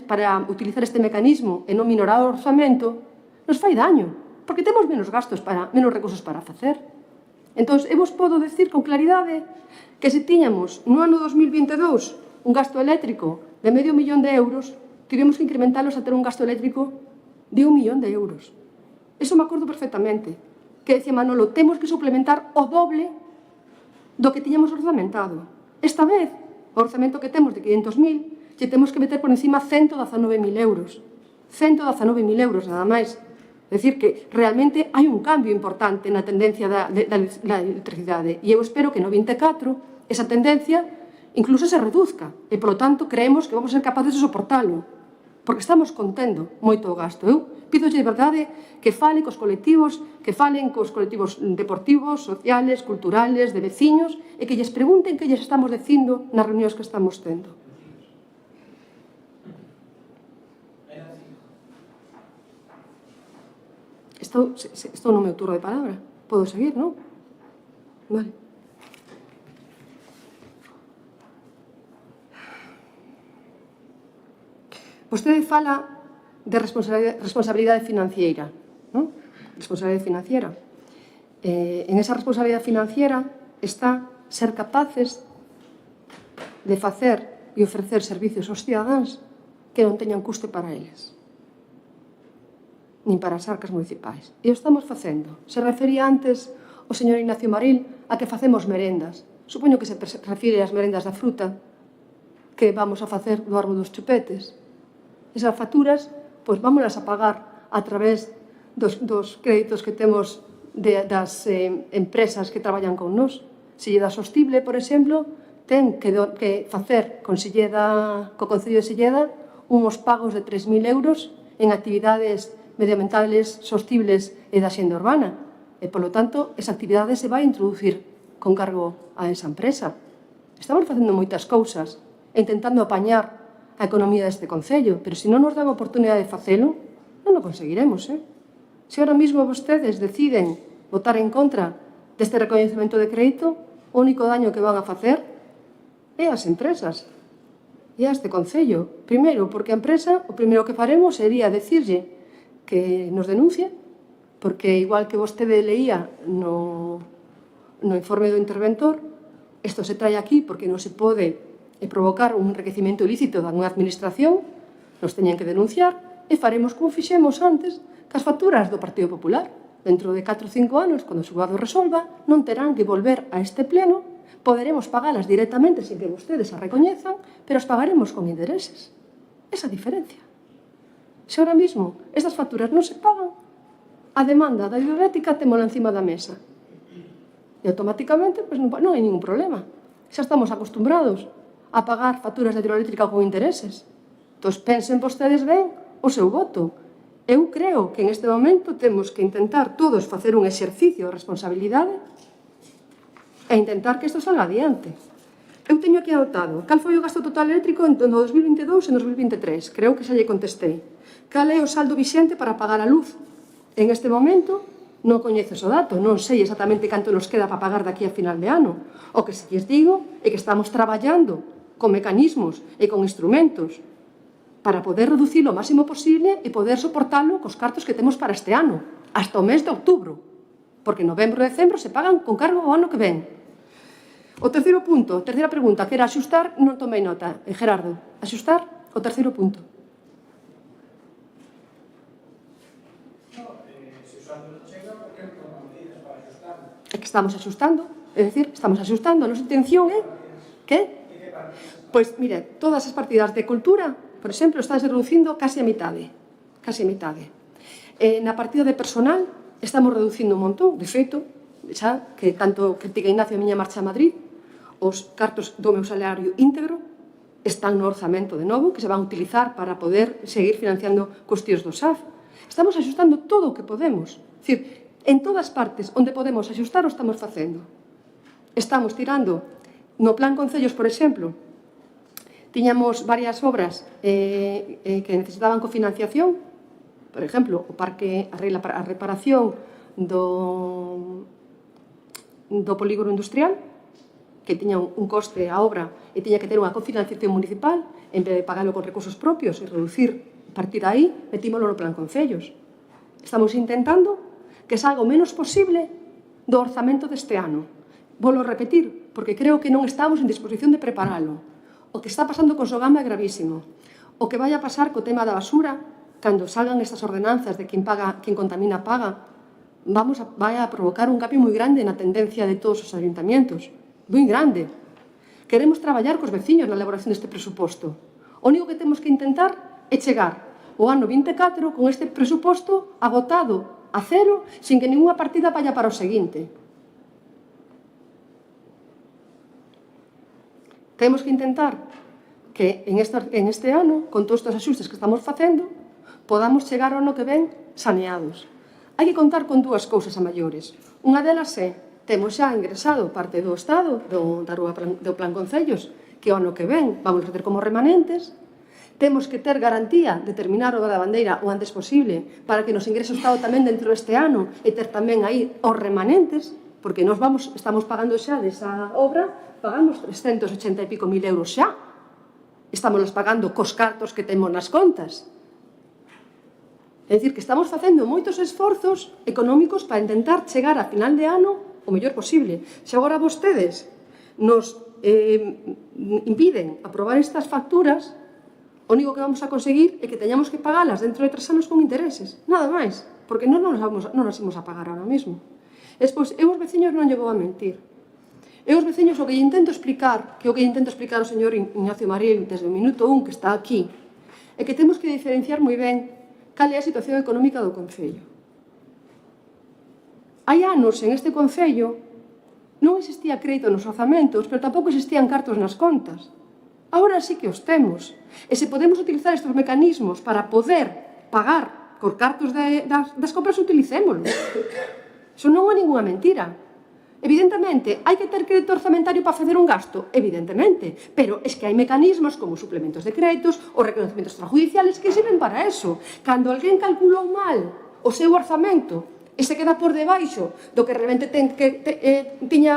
para utilizar este mecanismo e non minorar o orzamento, nos fai daño, porque temos menos gastos, menos recursos para facer. Entón, eu vos podo decir con claridade que se tiñamos no ano 2022 un gasto eléctrico de €500.000, tivemos que incrementalos a ter un gasto eléctrico de €1.000.000. Eso me acordo perfectamente. Que decía Manolo, temos que suplementar o doble do que tiñamos orzamentado. Esta vez, o orzamento que temos de 500.000, lle temos que meter por encima €119.000. €119.000 nada máis. É dicir, que realmente hai un cambio importante na tendencia da electricidade. E eu espero que no 24 esa tendencia incluso se reduzca. E, polo tanto, creemos que vamos ser capaces de soportalo. Porque estamos contendo moito o gasto. Eu pidolle de verdade que falen cos colectivos deportivos, sociales, culturales, de veciños, e que lles pregunten que lles estamos dicindo nas reunións que estamos tendo. Estou no meu turno de palabra. Podo seguir, non? Vale. Vostede fala de responsabilidade financiera, non? Responsabilidade financiera. En esa responsabilidade financiera está ser capaces de facer e ofrecer servicios aos cidadáns que non teñan custe para eles, nin para as arcas municipais. E o estamos facendo. Se refería antes o señor Ignacio Maril a que facemos merendas. Supoño que se refire ás merendas da fruta que vamos a facer do árbol dos chupetes. Esas facturas, pois vámolas a pagar a través dos créditos que temos das empresas que traballan con nós. Silleda Sostible, por exemplo, ten que facer con co Concello de Silleda unhos pagos de €3.000 en actividades medioambientales sostibles e da xenda urbana. E, polo tanto, esa actividade se vai introducir con cargo a esa empresa. Estamos facendo moitas cousas e intentando apañar a economía deste Concello, pero se non nos dan a oportunidade de facelo, non o conseguiremos, Se ahora mesmo vostedes deciden votar en contra deste recoñecemento de crédito, o único daño que van a facer é as empresas e a este Concello. Primeiro, porque a empresa, o primeiro que faremos sería decirlle que nos denuncie, porque igual que vostede leía no informe do interventor, isto se trae aquí porque non se pode provocar un enriquecimento ilícito da unha administración, nos teñen que denunciar e faremos como fixemos antes cas facturas do Partido Popular. Dentro de 4 ou 5 anos, cando o xulgado resolva, non terán que volver a este pleno, poderemos pagalas directamente sin que vostedes as recoñezan, pero as pagaremos con intereses. Esa diferencia. Se ahora mesmo estas facturas non se pagan, a demanda da hidroeléctrica témola encima da mesa. E automáticamente non hai ningún problema. Xa estamos acostumbrados a pagar facturas de hidroeléctrica con intereses. Entón, pensen vostedes ben o seu voto. Eu creo que en este momento temos que intentar todos facer un exercicio de responsabilidade e intentar que isto salga adiante. Eu teño aquí anotado cal foi o gasto total eléctrico no 2022 e no 2023. Creo que xa lle contestei. Cal é o saldo vixente para pagar a luz? En este momento non coñeces o dato, non sei exactamente canto nos queda para pagar daqui a final de ano. O que se lles digo é que estamos traballando con mecanismos e con instrumentos para poder reducir o máximo posible e poder soportalo cos cartos que temos para este ano, hasta o mes de outubro, porque novembro e decembro se pagan con cargo ao ano que ven. O terceiro punto, terceira pregunta, que era axustar, non tomei nota, Gerardo, axustar o terceiro punto. É que estamos axustando, é dicir, estamos axustando, a nosa intención é que? Pois, mire, todas as partidas de cultura, por exemplo, estánse reducindo casi a mitade. Na partida de personal estamos reducindo un montón, de feito, xa que tanto critica Ignacio a miña marcha a Madrid, os cartos do meu salario íntegro están no orzamento de novo, que se van a utilizar para poder seguir financiando cuestións do SAF. Estamos axustando todo o que podemos. É dicir, en todas partes onde podemos axustar o estamos facendo. Estamos tirando no Plan Concellos, por exemplo, tiñamos varias obras que necesitaban cofinanciación, por exemplo, o parque, a reparación do polígono industrial, que tiña un coste a obra e tiña que ter unha cofinanciación municipal, en vez de pagarlo con recursos propios e reducir a partir de aí, metímolo no Plan Concellos. Estamos intentando que salga o menos posible do orzamento deste ano. Volo a repetir, porque creo que non estamos en disposición de preparalo. O que está pasando con Sogama é gravísimo. O que vai a pasar co tema da basura, cando salgan estas ordenanzas de quen contamina paga, vai a provocar un cambio moi grande na tendencia de todos os ayuntamientos. Moi grande. Queremos traballar cos veciños na elaboración deste presuposto. O único que temos que intentar é chegar o ano 24 con este presuposto agotado a cero, sin que ninguna partida vaya para o seguinte. Temos que intentar que en este ano, con todos estes axustes que estamos facendo, podamos chegar ao ano que ven saneados. Hai que contar con dúas cousas a maiores. Unha delas é, temos xa ingresado parte do Estado, do Plan Concellos, que o ano que ven vamos a ter como remanentes. Temos que ter garantía de terminar o da bandeira o antes posible para que nos ingrese o Estado tamén dentro deste ano e ter tamén aí os remanentes, porque nos estamos pagando xa desa obra, pagamos 380 e pico mil euros xa. Estamos pagando cos cartos que temos nas contas. É dicir, que estamos facendo moitos esforzos económicos para intentar chegar a final de ano o mellor posible. Se agora vostedes nos impiden aprobar estas facturas, o único que vamos a conseguir é que teñamos que pagalas dentro de 3 anos con intereses. Nada máis, porque non as imos a pagar ahora mesmo. Despois, eu os veciños non lle vou a mentir. Eu os veciños o que lle intento explicar, que o que lle intento explicar ao señor Ignacio Mariel desde o minuto 1 que está aquí, é que temos que diferenciar moi ben cal é a situación económica do Concello. Hai anos en este Concello non existía crédito nos orzamentos, pero tampouco existían cartos nas contas. Agora sí que os temos. E se podemos utilizar estes mecanismos para poder pagar cos cartos das compras, utilicémolos. Iso non é ninguna mentira. Evidentemente, hai que ter crédito orzamentario para facer un gasto? Evidentemente. Pero es que hai mecanismos como suplementos de créditos ou reconocimientos extrajudiciales que sirven para eso. Cando alguén calculou mal o seu orzamento e se queda por debaixo do que realmente tiña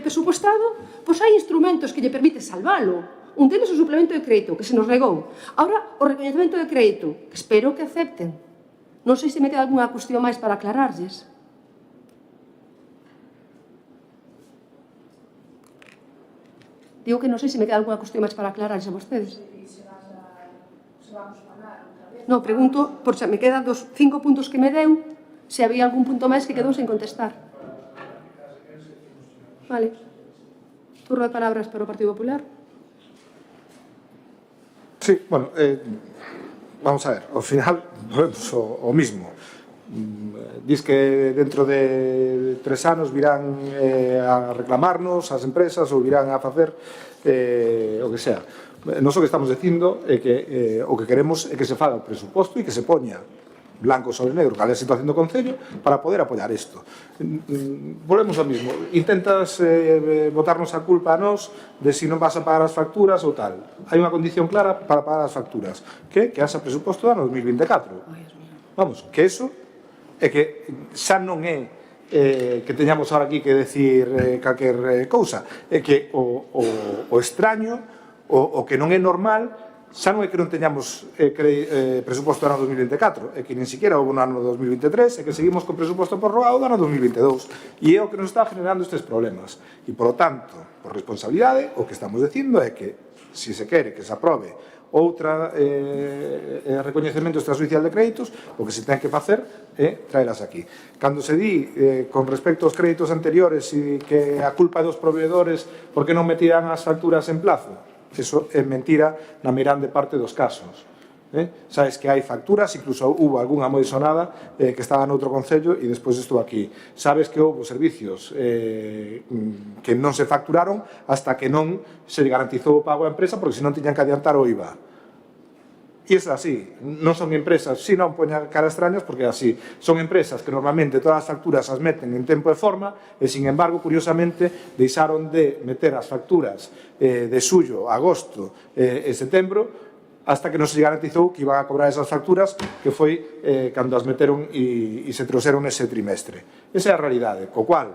presupuestado, pois hai instrumentos que lle permiten salvalo. Un deles o suplemento de crédito, que se nos negou. Ahora, o recoñecemento de crédito, que espero que acepten. Non sei se me queda algunha cuestión máis para aclararlles. Digo que non sei se me queda algunha cuestión máis para aclararlles a vostedes. Non, pregunto, por se me quedan dos 5 puntos que me deu, se había algún punto máis que quedou sen contestar. Vale. Turno de palabras para o Partido Popular. Sí, bueno, vamos a ver, ao final volvemos o mismo. Dis que dentro de 3 anos virán a reclamarnos as empresas ou virán a facer o que sea. Nos o que estamos dicindo é que o que queremos é que se faga o presuposto e que se poña blanco sobre negro cal é a situación do Concello para poder apoiar isto. Volvemos ao mismo. Intentas botarnos a culpa a nós de si non vas a pagar as facturas ou tal. Hai unha condición clara para pagar as facturas, que haxa presuposto do ano 2024. Vamos, que eso é que xa non é que teñamos ahora aquí que decir calquer cousa, é que o extraño O que non é normal xa non é que non teñamos presuposto do ano 2024, é que nin siquiera houve no ano 2023, é que seguimos con presuposto prorrogado do ano 2022, e é o que nos está generando estes problemas. E, polo tanto, por responsabilidade, o que estamos dicindo é que, se se quere que se aprobe outra recoñecemento extrajudicial de créditos, o que se ten que facer é traelas aquí. Cando se di con respecto aos créditos anteriores e que a culpa dos proveedores porque non metían as facturas en plazo, eso é mentira na mirande parte dos casos. Sabes que hai facturas, incluso hubo algunha moi sonada que estaba noutro concello e despois estou aquí. Sabes que houve servicios que non se facturaron hasta que non se garantizou o pago á empresa porque senón tiñan que adiantar o IVA. E é así, non son empresas, si non poñan cara extrañas porque é así, son empresas que normalmente todas as facturas as meten en tempo e forma e, sin embargo, curiosamente, deixaron de meter as facturas de xullo, agosto e setembro hasta que non se garantizou que iban a cobrar esas facturas que foi cando as meteron e se trouxeron ese trimestre. Esa é a realidade, co cual,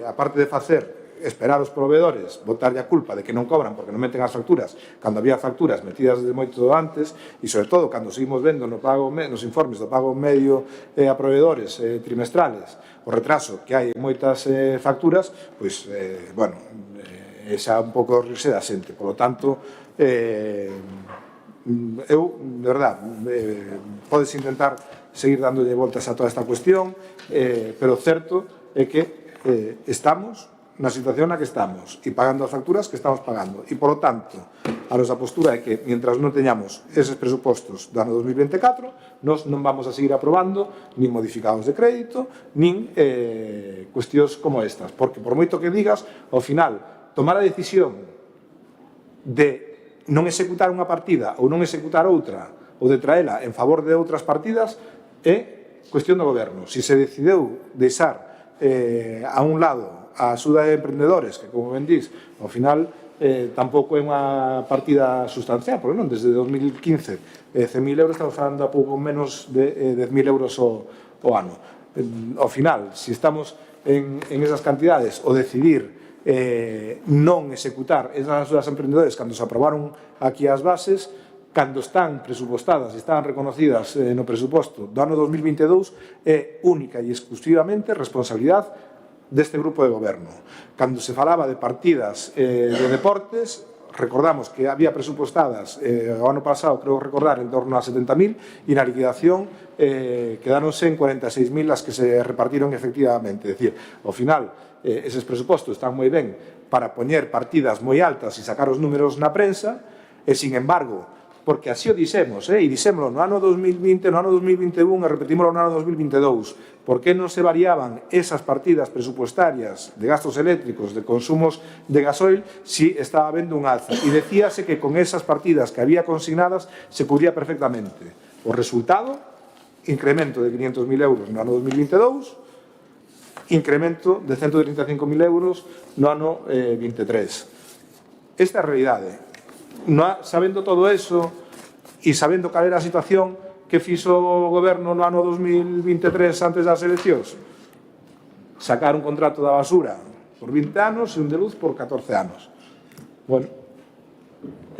aparte de facer esperar os proveedores, botarlle a culpa de que non cobran porque non meten as facturas cando había facturas metidas desde moito antes e, sobre todo, cando seguimos vendo nos informes do pago medio a proveedores trimestrales o retraso que hai en moitas facturas, pois, bueno, xa un pouco rirse da xente. Por lo tanto, eu, de verdad, podes intentar seguir dándolle voltas a toda esta cuestión, pero o certo é que estamos na situación na que estamos e pagando as facturas que estamos pagando. E, polo tanto, a nosa postura é que, mientras non teñamos eses presupostos do ano 2024, nós non vamos a seguir aprobando nin modificados de crédito, nin cuestións como estas. Porque, por moito que digas, ao final, tomar a decisión de non executar unha partida ou non executar outra, ou de traela en favor de outras partidas, é cuestión do goberno. Se se decideu deixar a un lado a axuda de emprendedores, que, como ben dís, ao final tampouco é unha partida sustancial, porque non, desde 2015 100.000 euros estamos falando a pouco menos de 10.000 euros o ano. Ao final, se estamos en esas cantidades, o decidir non executar esas axudas a emprendedores cando se aprobaron aquí as bases, cando están presupostadas e están reconocidas no presuposto do ano 2022, é única e exclusivamente responsabilidade deste grupo de goberno. Cando se falaba de partidas de deportes, recordamos que había presupostadas o ano pasado, creo recordar, en torno a 70.000 e na liquidación quedáronse en 46.000 as que se repartiron efectivamente. É dicir, ao final, eses presupostos están moi ben para poñer partidas moi altas e sacar os números na prensa e, sin embargo, porque así o dixemos, e dixémolo no ano 2020, no ano 2021 e repetímoslo no ano 2022, por que non se variaban esas partidas presupuestarias de gastos eléctricos, de consumos de gasoil, si estaba habendo un alza? E decíase que con esas partidas que había consignadas se cubría perfectamente. O resultado, incremento de 500.000 euros no ano 2022, incremento de 135.000 euros no ano 23. Esta é a realidade. Sabendo todo eso e sabendo cal era a situación, que fixo o goberno no ano 2023 antes das eleccións? Sacar un contrato da basura por 20 anos e un de luz por 14 anos. Bueno,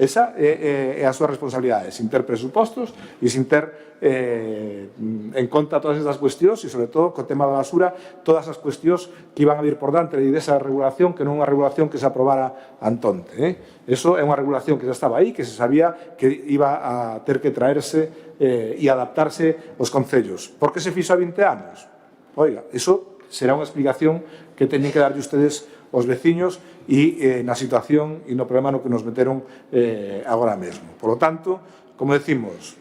esa é a súa responsabilidade, sin ter presupostos e sin ter en conta todas estas cuestións e, sobre todo, co tema da basura, todas as cuestións que iban a vir por dante desa regulación, que non é unha regulación que se aprobara antonte. Eso é unha regulación que xa estaba aí, que se sabía que iba a ter que traerse e adaptarse aos concellos. Por que se fixo a 20 anos? Oiga, eso será unha explicación que teñen que darlle ustedes aos veciños e na situación e no problema no que nos meteron agora mesmo. Por lo tanto, como decimos,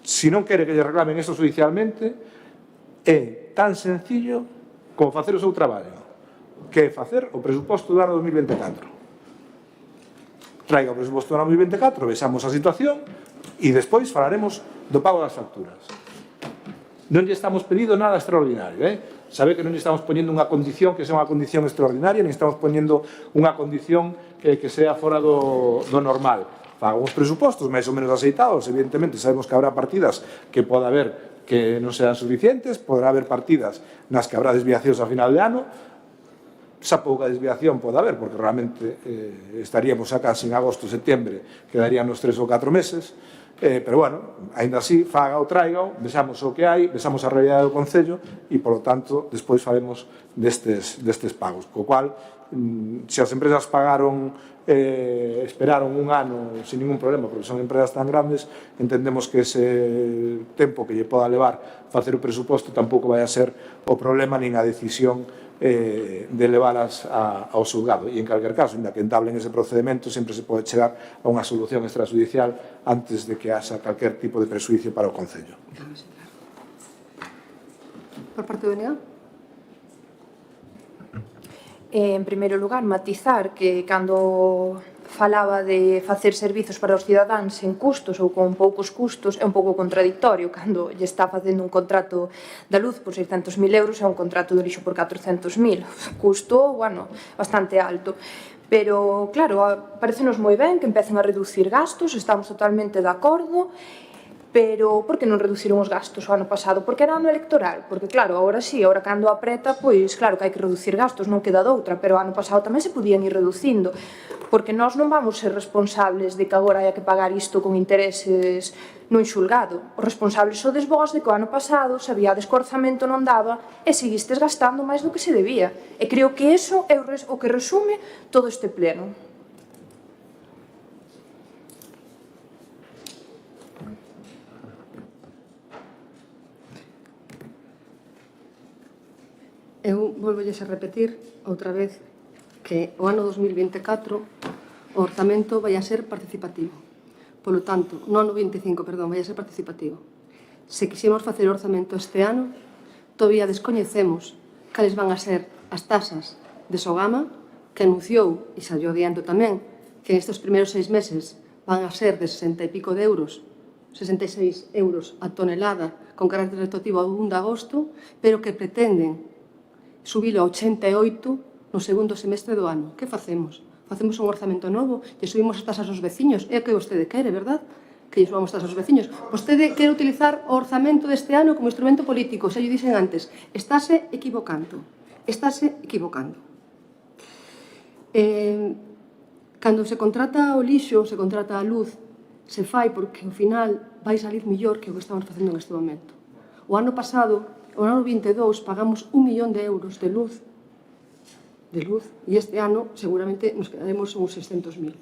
se non quere que lle reclamen isto judicialmente, é tan sencillo como facer o seu traballo, que é facer o presuposto do ano 2024. Traiga o presuposto do ano 2024, vexamos a situación e despois falaremos do pago das facturas. Non lle estamos pedindo nada extraordinario, sabe que non lle estamos poñendo unha condición que sea unha condición extraordinaria, nem estamos poñendo unha condición que sea fora do normal. Fagamos presupostos máis ou menos aceitados, evidentemente sabemos que habrá partidas que poda haber que non sean suficientes, poderá haber partidas nas que habrá desviacións a final de ano, xa pouca desviación pode haber, porque realmente estaríamos a casi en agosto, setembro, quedarían nos 3 ou 4 meses, pero bueno, ainda así, faga ou traiga, vexamos o que hai, vexamos a realidade do Concello e, polo tanto, despois faremos destes pagos. Co cual, se as empresas pagaron, esperaron un ano sin ningún problema, porque son empresas tan grandes, entendemos que ese tempo que lle poda levar facer o presuposto tampouco vai a ser o problema nin a decisión de leválas ao xulgado. E, en calquer caso, ainda que entablen ese procedimento, sempre se pode chegar a unha solución extrajudicial antes de que haxa calquer tipo de prexuicio para o Concello. Por parte do NA? En primeiro lugar, matizar que cando falaba de facer servizos para os cidadáns sen custos ou con poucos custos é un pouco contradictorio cando lle está facendo un contrato da luz por 600.000 euros e un contrato do lixo por 400.000. Custo, bueno, bastante alto. Pero, claro, parecenos moi ben que empecen a reducir gastos, estamos totalmente de acordo, pero por que non reduciron os gastos o ano pasado? Porque era ano electoral, porque claro, agora sí, agora cando apreta, pois claro que hai que reducir gastos, non queda doutra, pero ano pasado tamén se podían ir reducindo, porque nós non vamos ser responsables de que agora haya que pagar isto con intereses nun xulgado. Os responsables sodes vós de que o ano pasado sabíades que o orzamento non daba e seguistes gastando máis do que se debía. E creo que iso é o que resume todo este pleno. Eu volvolles a repetir outra vez que o ano 2024 o orzamento vai a ser participativo. Polo tanto, no ano 25, perdón, vai a ser participativo. Se quixemos facer o orzamento este ano, todavía descoñecemos cales van a ser as tasas de Sogama, que anunciou, e salió adianto tamén, que nestes primeiros 6 meses van a ser de 60 e pico de euros, 66 euros a tonelada, con carácter retroactivo ao 1 de agosto, pero que pretenden subilo a 88 no segundo semestre do ano. Que facemos? Facemos un orzamento novo e subimos as tasas aos veciños. É o que vostede quere, verdad? Que lle subamos tasas aos veciños. Vostede quere utilizar o orzamento deste ano como instrumento político. Xa lle dixen antes, estáse equivocando. Estáse equivocando. Cando se contrata o lixo, se contrata a luz, se fai porque ao final vai salir mellor que o que estamos facendo neste momento. O ano pasado, o ano 22, pagamos 1 millón de euros de luz, e este ano seguramente nos quedaremos uns 600.000.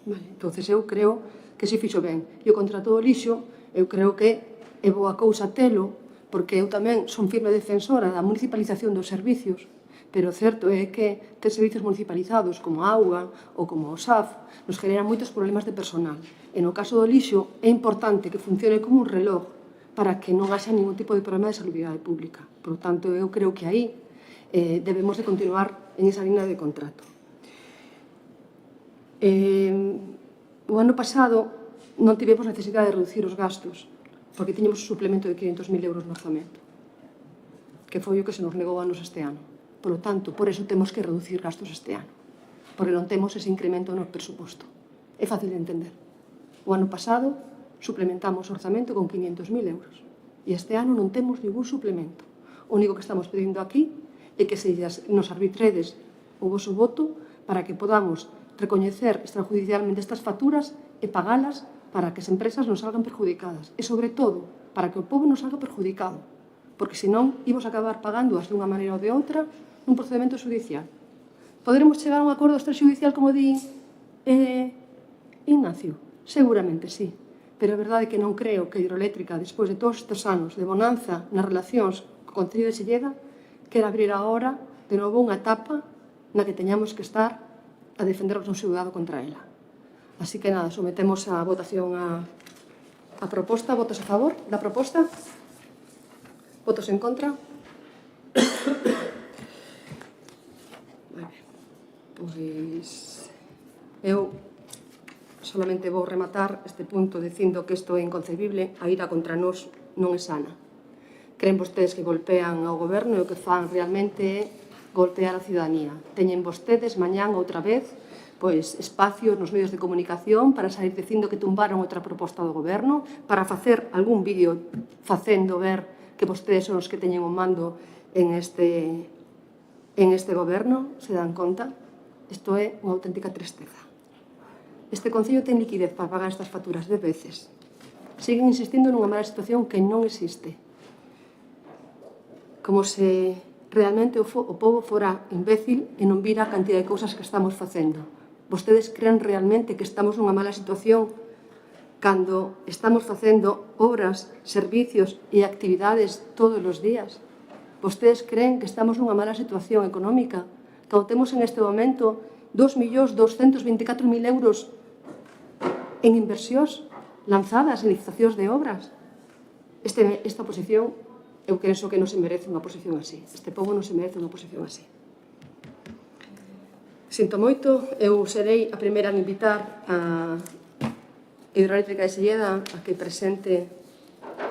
Vale, entonces eu creo que se fixo ben. E o contrato do lixo, eu creo que é boa cousa telo, porque eu tamén son firme defensora da municipalización dos servicios, pero o certo é que ter servicios municipalizados como a auga ou como o SAF nos genera moitos problemas de personal. E no caso do lixo é importante que funcione como un reloj para que non haxa ningún tipo de problema de salubridade pública. Por lo tanto, eu creo que aí debemos de continuar en esa línea de contrato. O ano pasado non tivemos necesidade de reducir os gastos porque tiñamos un suplemento de 500.000 euros no orzamento, que foi o que se nos negou a nos este ano. Por lo tanto, por eso temos que reducir gastos este ano, porque non temos ese incremento no presuposto. É fácil de entender. O ano pasado suplementamos o orzamento con 500.000 euros e este ano non temos ningún suplemento. O único que estamos pedindo aquí é que se nos arbitredes o voso voto para que podamos recoñecer extrajudicialmente estas facturas e pagalas para que as empresas non salgan perjudicadas e, sobre todo, para que o povo non salga perjudicado, porque senón imos acabar pagándoas dunha maneira ou de outra nun procedimento judicial. Poderemos chegar a un acordo extrajudicial, como di Ignacio? Seguramente sí. Pero é verdade que non creo que a hidroeléctrica, despois de todos estes anos de bonanza nas relacións co Concello de Silleda, quera abrir agora de novo unha etapa na que teñamos que estar a defender o noso ciudadano contra ela. Así que nada, sometemos a votación a proposta. Votos a favor da proposta? Votos en contra? Pois eu solamente vou rematar este punto dicindo que isto é inconcebible, a ira contra nós non é sana. Creen vostedes que golpean ao goberno e o que fan realmente é golpear a ciudadanía. Teñen vostedes mañán outra vez pois espacios nos medios de comunicación para salir dicindo que tumbaron outra proposta do goberno, para facer algún vídeo facendo ver que vostedes son os que teñen o mando en en este goberno, se dan conta, isto é unha auténtica tristeza. Este Concello ten liquidez para pagar estas facturas de veces. Siguen insistindo nunha mala situación que non existe. Como se realmente o povo fora imbécil e non vira a cantidad de cousas que estamos facendo. Vostedes creen realmente que estamos nunha mala situación cando estamos facendo obras, servicios e actividades todos os días? Vostedes creen que estamos nunha mala situación económica cando temos en este momento 2.224.000 euros en inversións lanzadas en licitacións de obras? Esta oposición, eu penso que non se merece unha oposición así. Este povo non se merece unha oposición así. Sinto moito, eu serei a primeira en invitar a Hidroeléctrica de Silleda a que presente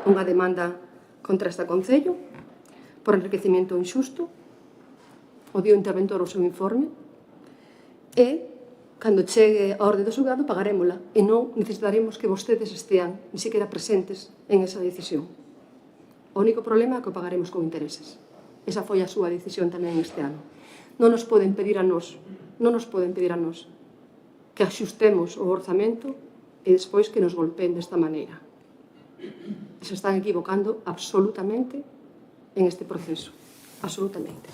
unha demanda contra este Concello por enriquecimiento injusto. O dio interventor o seu informe e, cando chegue a orde do xulgado, pagarémola e non necesitaremos que vostedes estean ni siquiera presentes en esa decisión. O único problema é que o pagaremos con intereses. Esa foi a súa decisión tamén este ano. Non nos poden pedir a nós que axustemos o orzamento e despois que nos golpeen desta maneira. Se están equivocando absolutamente en este proceso. Absolutamente.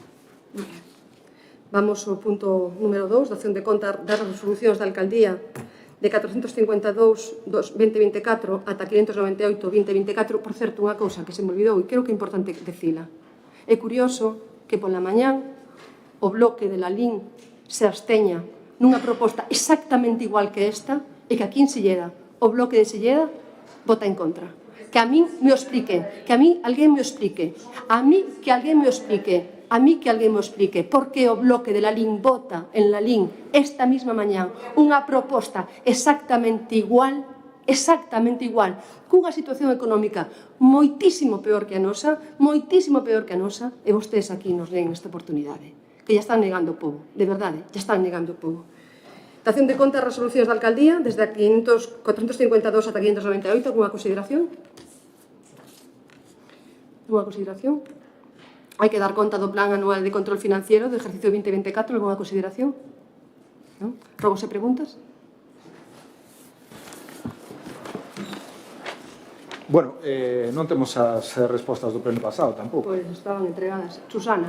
Vamos ao punto número 2, da acción de conta das resolucións da Alcaldía de 452-2024 ata 598-2024. Por certo, unha cousa que se me olvidou e creo que é importante decila. É curioso que pola mañán o bloque de Lalín se absteña nunha proposta exactamente igual que esta e que aquí en Silleda, o bloque de Silleda, vota en contra. Que a mí me expliquen, que a mí alguén me explique, a mí que alguén me explique, por que o bloque de Lalín vota en Lalín esta mesma mañán unha proposta exactamente igual, cunha situación económica moitísimo peor que a nosa, e vostedes aquí nos den esta oportunidade, que ya están negando o povo, de verdade, ya están negando o povo. Dación de conta das resolucións da Alcaldía, desde 452 ata 598, alguna consideración? Alguna consideración? Hai que dar conta do Plan Anual de Control Financiero do exercicio 2024, alguna consideración? Non? Rogos e preguntas? Bueno, non temos as respostas do pleno pasado tampouco. Pois estaban entregadas. Susana.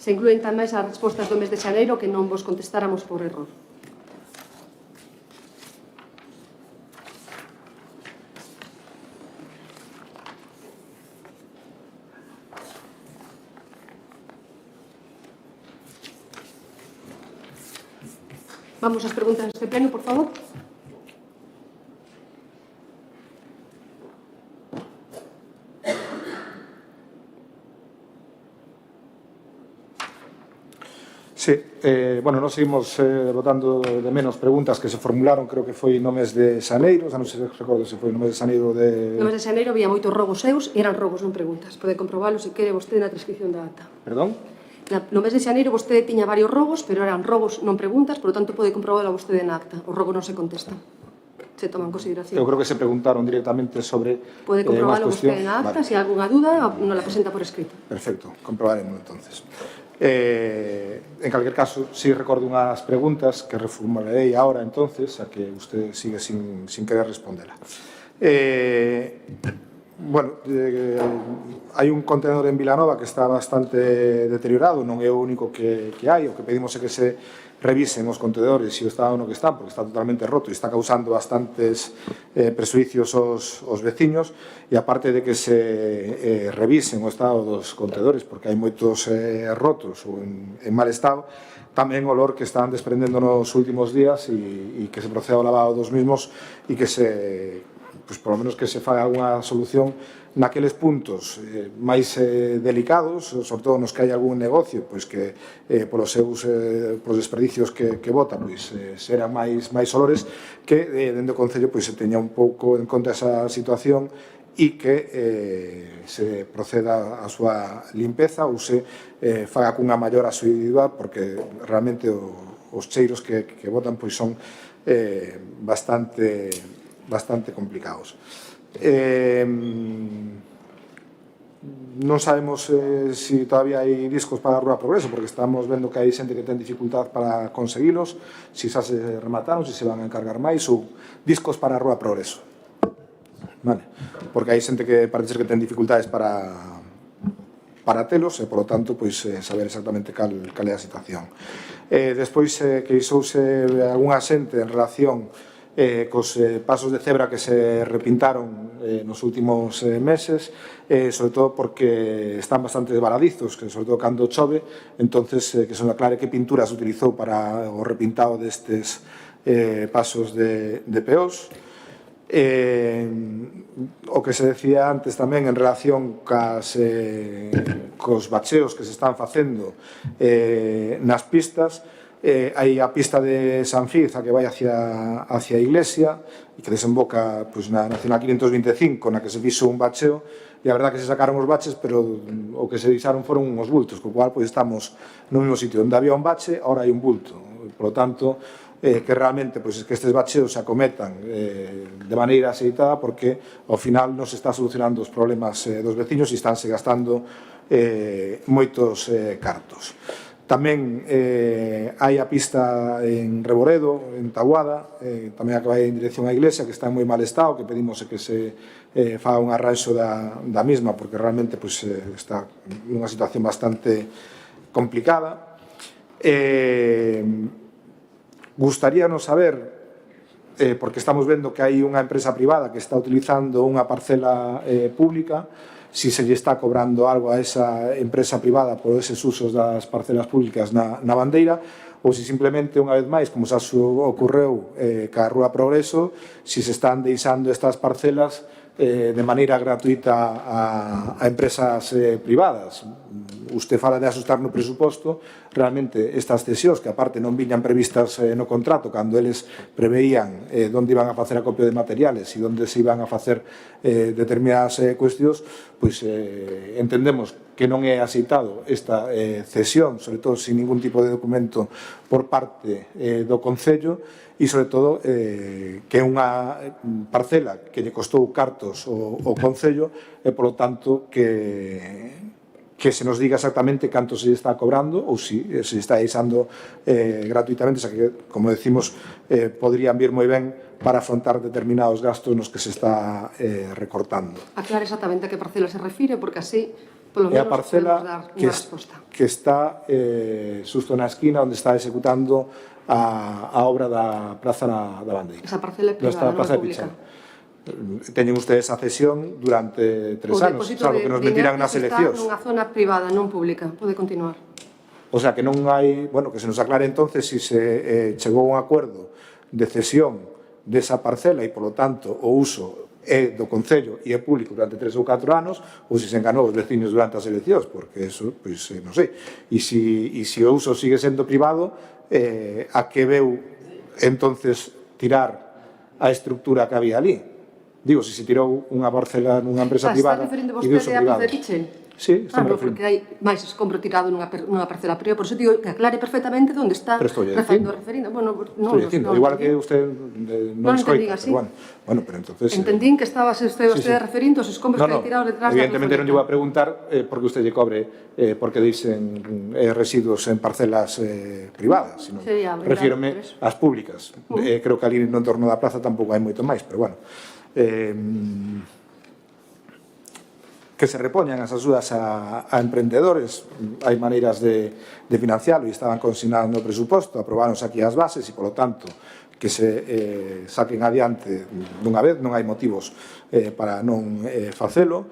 Se inclúen tamén as respostas do mes de xaneiro que non vos contestáramos por error. Vamos ás preguntas deste pleno, por favor. Sí, bueno, nos seguimos votando de menos preguntas que se formularon, creo que foi no mes de xaneiro, xa non sei se recordo se foi no mes de xaneiro de... No mes de xaneiro había moitos robos seus e eran robos, non preguntas. Pode comprobalo se quere vostede na transcripción da acta. Perdón? No mes de xaneiro vostede tiña varios robos, pero eran robos non preguntas, por lo tanto pode comprobalo vostede na acta. O robo non se contesta. Se toma en consideración. Eu creo que se preguntaron directamente sobre... Pode comprobalo vostede na acta, se hai algunha dúda, non la presenta por escrito. Perfecto, comprobaremos entonces. En calquer caso, sí recordo unhas preguntas que reformularei ahora entonces, a que usted sigue sin querer respondela. Bueno, hai un contenedor en Vilanova que está bastante deteriorado, non é o único que hai, o que pedimos é que se revisen os contenedores e o estado no que están, porque está totalmente roto e está causando bastantes presuicios aos veciños, e aparte de que se revisen o estado dos contenedores, porque hai moitos rotos ou en mal estado, tamén o olor que están desprendendo nos últimos días e que se proceda ao lavado dos mismos e que se, pues, por lo menos que se faga algunha solución naqueles puntos máis delicados, sobre todo nos que hai algún negocio, pois que polos desperdicios que bota, pois serán máis olores, que dende o Concello pois se teña un pouco en conta esa situación e que se proceda a súa limpeza ou se faga cunha maior asiduidade, porque realmente o os cheiros que botan pois son bastante complicados. Non sabemos se todavía hai discos para a Rúa Progreso, porque estamos vendo que hai xente que ten dificultad para conseguilos, se xa se remataron, se van a encargar máis, ou discos para a Rúa Progreso. Vale. Porque hai xente que parece ser que ten dificultades para telos, e, polo tanto, pois, saber exactamente cal é a situación. Despois, queixouse algunha xente en relación cos pasos de cebra que se repintaron nos últimos meses, sobre todo porque están bastante desbaladizos, que sobre todo cando chove, entonces que se nos aclare que pintura se utilizou para o repintado destes pasos de peós. O que se decía antes tamén en relación cos bacheos que se están facendo nas pistas. Hai a pista de San Fiz, a que vai hacia a iglesia e que desemboca na Nacional 525, na que se fixo un bacheo, e a verdad que se sacaron os baches, pero o que se deixaron foron uns bultos, co cual estamos no mesmo sitio onde había un bache, ahora hai un bulto. Por lo tanto, que realmente que estes bacheos se acometan de maneira axeitada, porque ao final non se está solucionando os problemas dos veciños e estánse gastando moitos cartos. Tamén hai a pista en Reboredo, en Taboada, tamén a que vai en dirección á iglesia, que está en moi mal estado, que pedimos que se faga un arranxo da mesma, porque realmente está nunha situación bastante complicada. Gustaríanos saber, porque estamos vendo que hai unha empresa privada que está utilizando unha parcela pública, si se lle está cobrando algo a esa empresa privada por eses usos das parcelas públicas na bandeira, ou se simplemente, unha vez máis, como xa ocorreu ca Rúa Progreso, si se están deixando estas parcelas de maneira gratuita a empresas privadas. Usted fala de asustar no presuposto, realmente estas cesións, que aparte non viñan previstas no contrato, cando eles preveían onde iban a facer acopio de materiales e onde se iban a facer determinadas cuestións, pois entendemos que non é aceitado esta cesión, sobre todo sin ningún tipo de documento por parte do Concello, e sobre todo que é unha parcela que lle costou cartos ao Concello, e polo tanto que se nos diga exactamente canto se está cobrando ou se está deixando gratuitamente, xa que, como decimos, podrían vir moi ben para afrontar determinados gastos nos que se está recortando. Aclare exactamente a que parcela se refire, porque así, polo menos, podemos dar unha resposta. Que está xusto na esquina onde está executando a obra da Praza da Bandeira. Esa parcela é privada, non é pública. Teñen ustedes a cesión durante 3 anos, salvo que nos mentiran nas eleccións. Está nunha zona privada, non pública. Pode continuar. O sea, que non hai... Bueno, que se nos aclare entonces se chegou a un acuerdo de cesión desa parcela e, polo tanto, o uso é do Concello e é público durante 3 ou 4 anos, ou se enganou os veciños durante as eleccións, porque eso, pois, non sei. E se o uso sigue sendo privado, a que veu entonces tirar a estructura que había ali? Digo, se tirou unha parcela nunha empresa privada e de uso privado. Está referindo vostede a Plaza de Pichel? Sí, está referindo. Porque hai máis escombro tirado nunha parcela privada, por iso digo que aclare perfectamente onde está referindo. Bueno, estou dicindo, igual que usted non escoita, pero bueno, pero entonces... Entendín que estaba vostede referindo aos escombros que hai tirado detrás da... Evidentemente non lle vou a preguntar porque usted lle cobre porque dixen residuos en parcelas privadas, sino refírome ás públicas. Creo que ali no entorno da plaza tampouco hai moito máis, pero bueno... que se repoñan as axudas a emprendedores, hai maneiras de financiarlo e estaban consignadas no presuposto, aprobaronse aquí as bases e, polo tanto, que se saquen adiante dunha vez, non hai motivos para non facelo.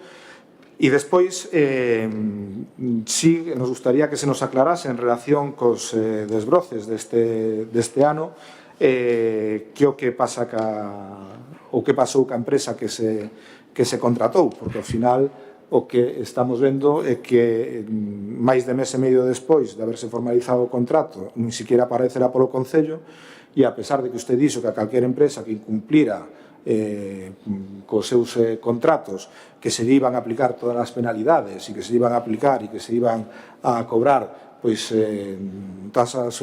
E despois, sí, nos gustaría que se nos aclarase en relación cos desbroces deste ano, que o que pasa o que pasou ca empresa que se contratou, porque ao final o que estamos vendo é que máis de mes e medio despois de haberse formalizado o contrato nin siquiera aparecerá polo Concello, e a pesar de que usted dixo que a calquera empresa que incumplira cos seus contratos que se lle iban a aplicar todas as penalidades e que se lle iban a aplicar e que se iban a cobrar pois, todas as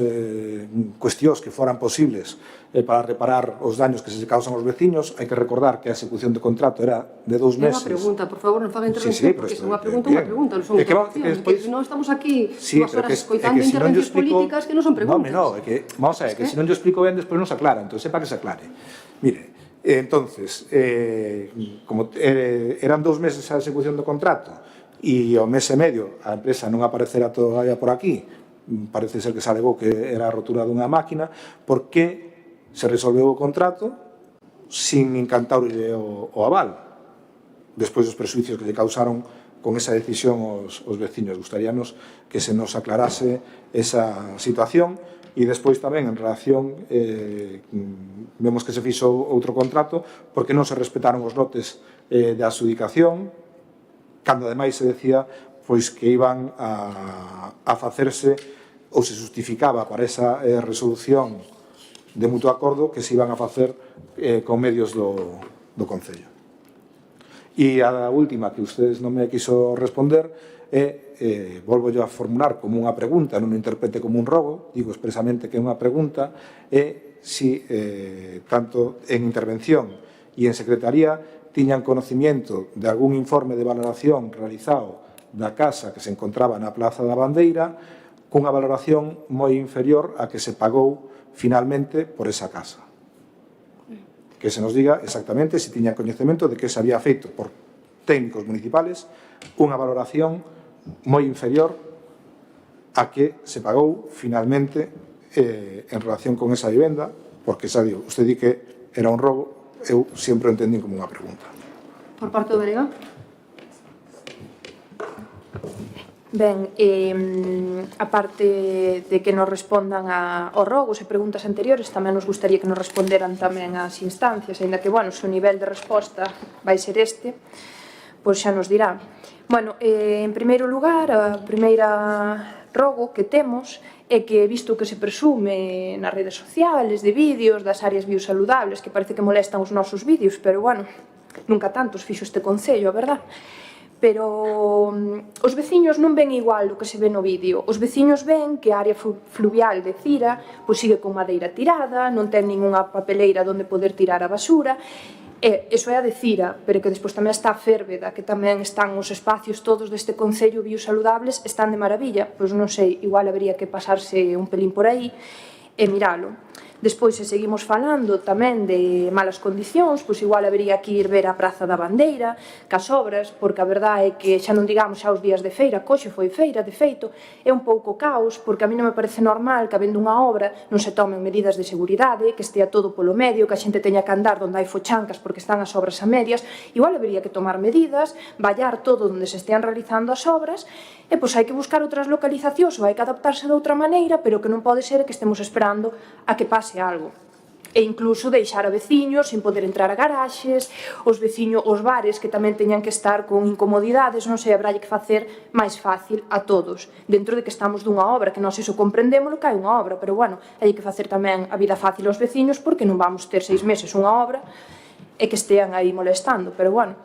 cuestións que foran posibles para reparar os daños que se causan aos veciños. Hai que recordar que a execución de contrato era de 2 meses. É unha pregunta, por favor, non faga Sí, intervención, pero porque isto é unha pregunta, non son intervencións. intervencións, que non estamos aquí Sí, 2 horas escoitando intervencións políticas que non son preguntas. No, é que, vamos a ver, que se non yo explico ben, despois non se aclara, entón sepa que se aclare. Mire, entonces, como eran 2 meses a execución do contrato e ao mes e medio a empresa non aparecera todavía por aquí, parece ser que se alegou que era a rotura dunha máquina, porque se resolveu o contrato sin encantarlle o aval, despois dos presuicios que lle causaron con esa decisión os veciños. Gustaríanos que se nos aclarase esa situación. E despois tamén en relación vemos que se fixo outro contrato porque non se respetaron os lotes de adxudicación, cando ademais se decía pois que iban a facerse ou se justificaba para esa resolución de mutuo acordo que se iban a facer con medios do Concello. E a última que ustedes non me quiso responder é, volvo yo a formular como unha pregunta, non o interprete como un robo, digo expresamente que é unha pregunta, é si tanto en intervención e en secretaría tiñan conocimiento de algún informe de valoración realizado da casa que se encontraba na Plaza da Bandeira cunha valoración moi inferior a que se pagou finalmente por esa casa. Que se nos diga exactamente se tiñan coñecemento de que se había feito por técnicos municipales unha valoración moi inferior a que se pagou finalmente en relación con esa vivenda, porque xa digo, usted di que era un robo, eu sempre o entendín como unha pregunta. Por parte do delegado? Ben, a parte de que nos respondan aos rogos e preguntas anteriores, tamén nos gustaría que nos responderan tamén ás instancias, ainda que, bueno, se o nivel de resposta vai ser este, pois xa nos dirá. Bueno, en primeiro lugar, a primeira rogo que temos é que, visto que se presume nas redes sociales, de vídeos, das áreas biosaludables, que parece que molestan os nosos vídeos, pero, bueno, nunca tantos fixo este Concello, a verdad? Pero os veciños non ven igual o que se ve no vídeo. Os veciños ven que a área fluvial de Cira pois sigue con madeira tirada, non ten ningunha papeleira onde poder tirar a basura. Eso é a de Cira, pero que despois tamén está a Férveda, que tamén están os espacios todos deste Concello biosaludables, están de maravilla. Pois non sei, igual habería que pasarse un pelín por aí e miralo. Despois, se seguimos falando tamén de malas condicións, pois igual habería que ir ver a Praza da Bandeira, cas obras, porque a verdade é que xa non digamos xa os días de feira, coxe foi feira, de feito, é un pouco caos, porque a mí non me parece normal que habendo unha obra non se tomen medidas de seguridade, que estea todo polo medio, que a xente teña que andar onde hai fochancas porque están as obras a medias, igual habería que tomar medidas, vallar todo onde se estean realizando as obras, e pois hai que buscar outras localizacións ou hai que adaptarse de outra maneira, pero que non pode ser que estemos esperando a que pase algo. E incluso deixar a veciños sin poder entrar a garaxes, os veciños, os bares que tamén teñan que estar con incomodidades, non sei, habrá que facer máis fácil a todos, dentro de que estamos dunha obra, que nós iso comprendémolo que hai unha obra, pero bueno, hai que facer tamén a vida fácil aos veciños porque non vamos ter 6 meses unha obra e que estean aí molestando, pero bueno.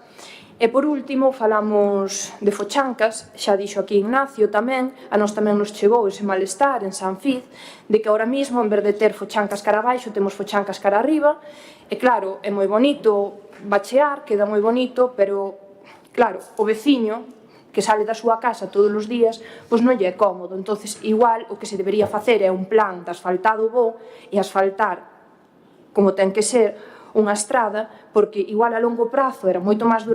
E por último, falamos de fochancas, xa dixo aquí Ignacio tamén, a nós tamén nos chegou ese malestar en San Fiz, de que ahora mismo, en vez de ter fochancas cara abaixo, temos fochancas cara arriba, e claro, é moi bonito bachear, queda moi bonito, pero, claro, o veciño que sale da súa casa todos os días, pois non lle é cómodo. Entonces, igual, o que se debería facer é un plan de asfaltado bo e asfaltar como ten que ser unha estrada, porque igual a longo prazo era moito máis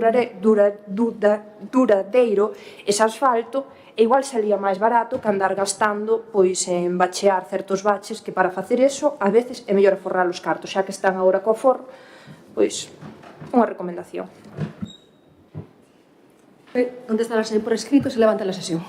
duradeiro ese asfalto e igual salía máis barato que andar gastando pois en bachear certos baches, que para facer eso a veces é mellor aforrar os cartos, xa que están agora co aforro, pois unha recomendación. Onde está a por escrito, se levanta a sesión.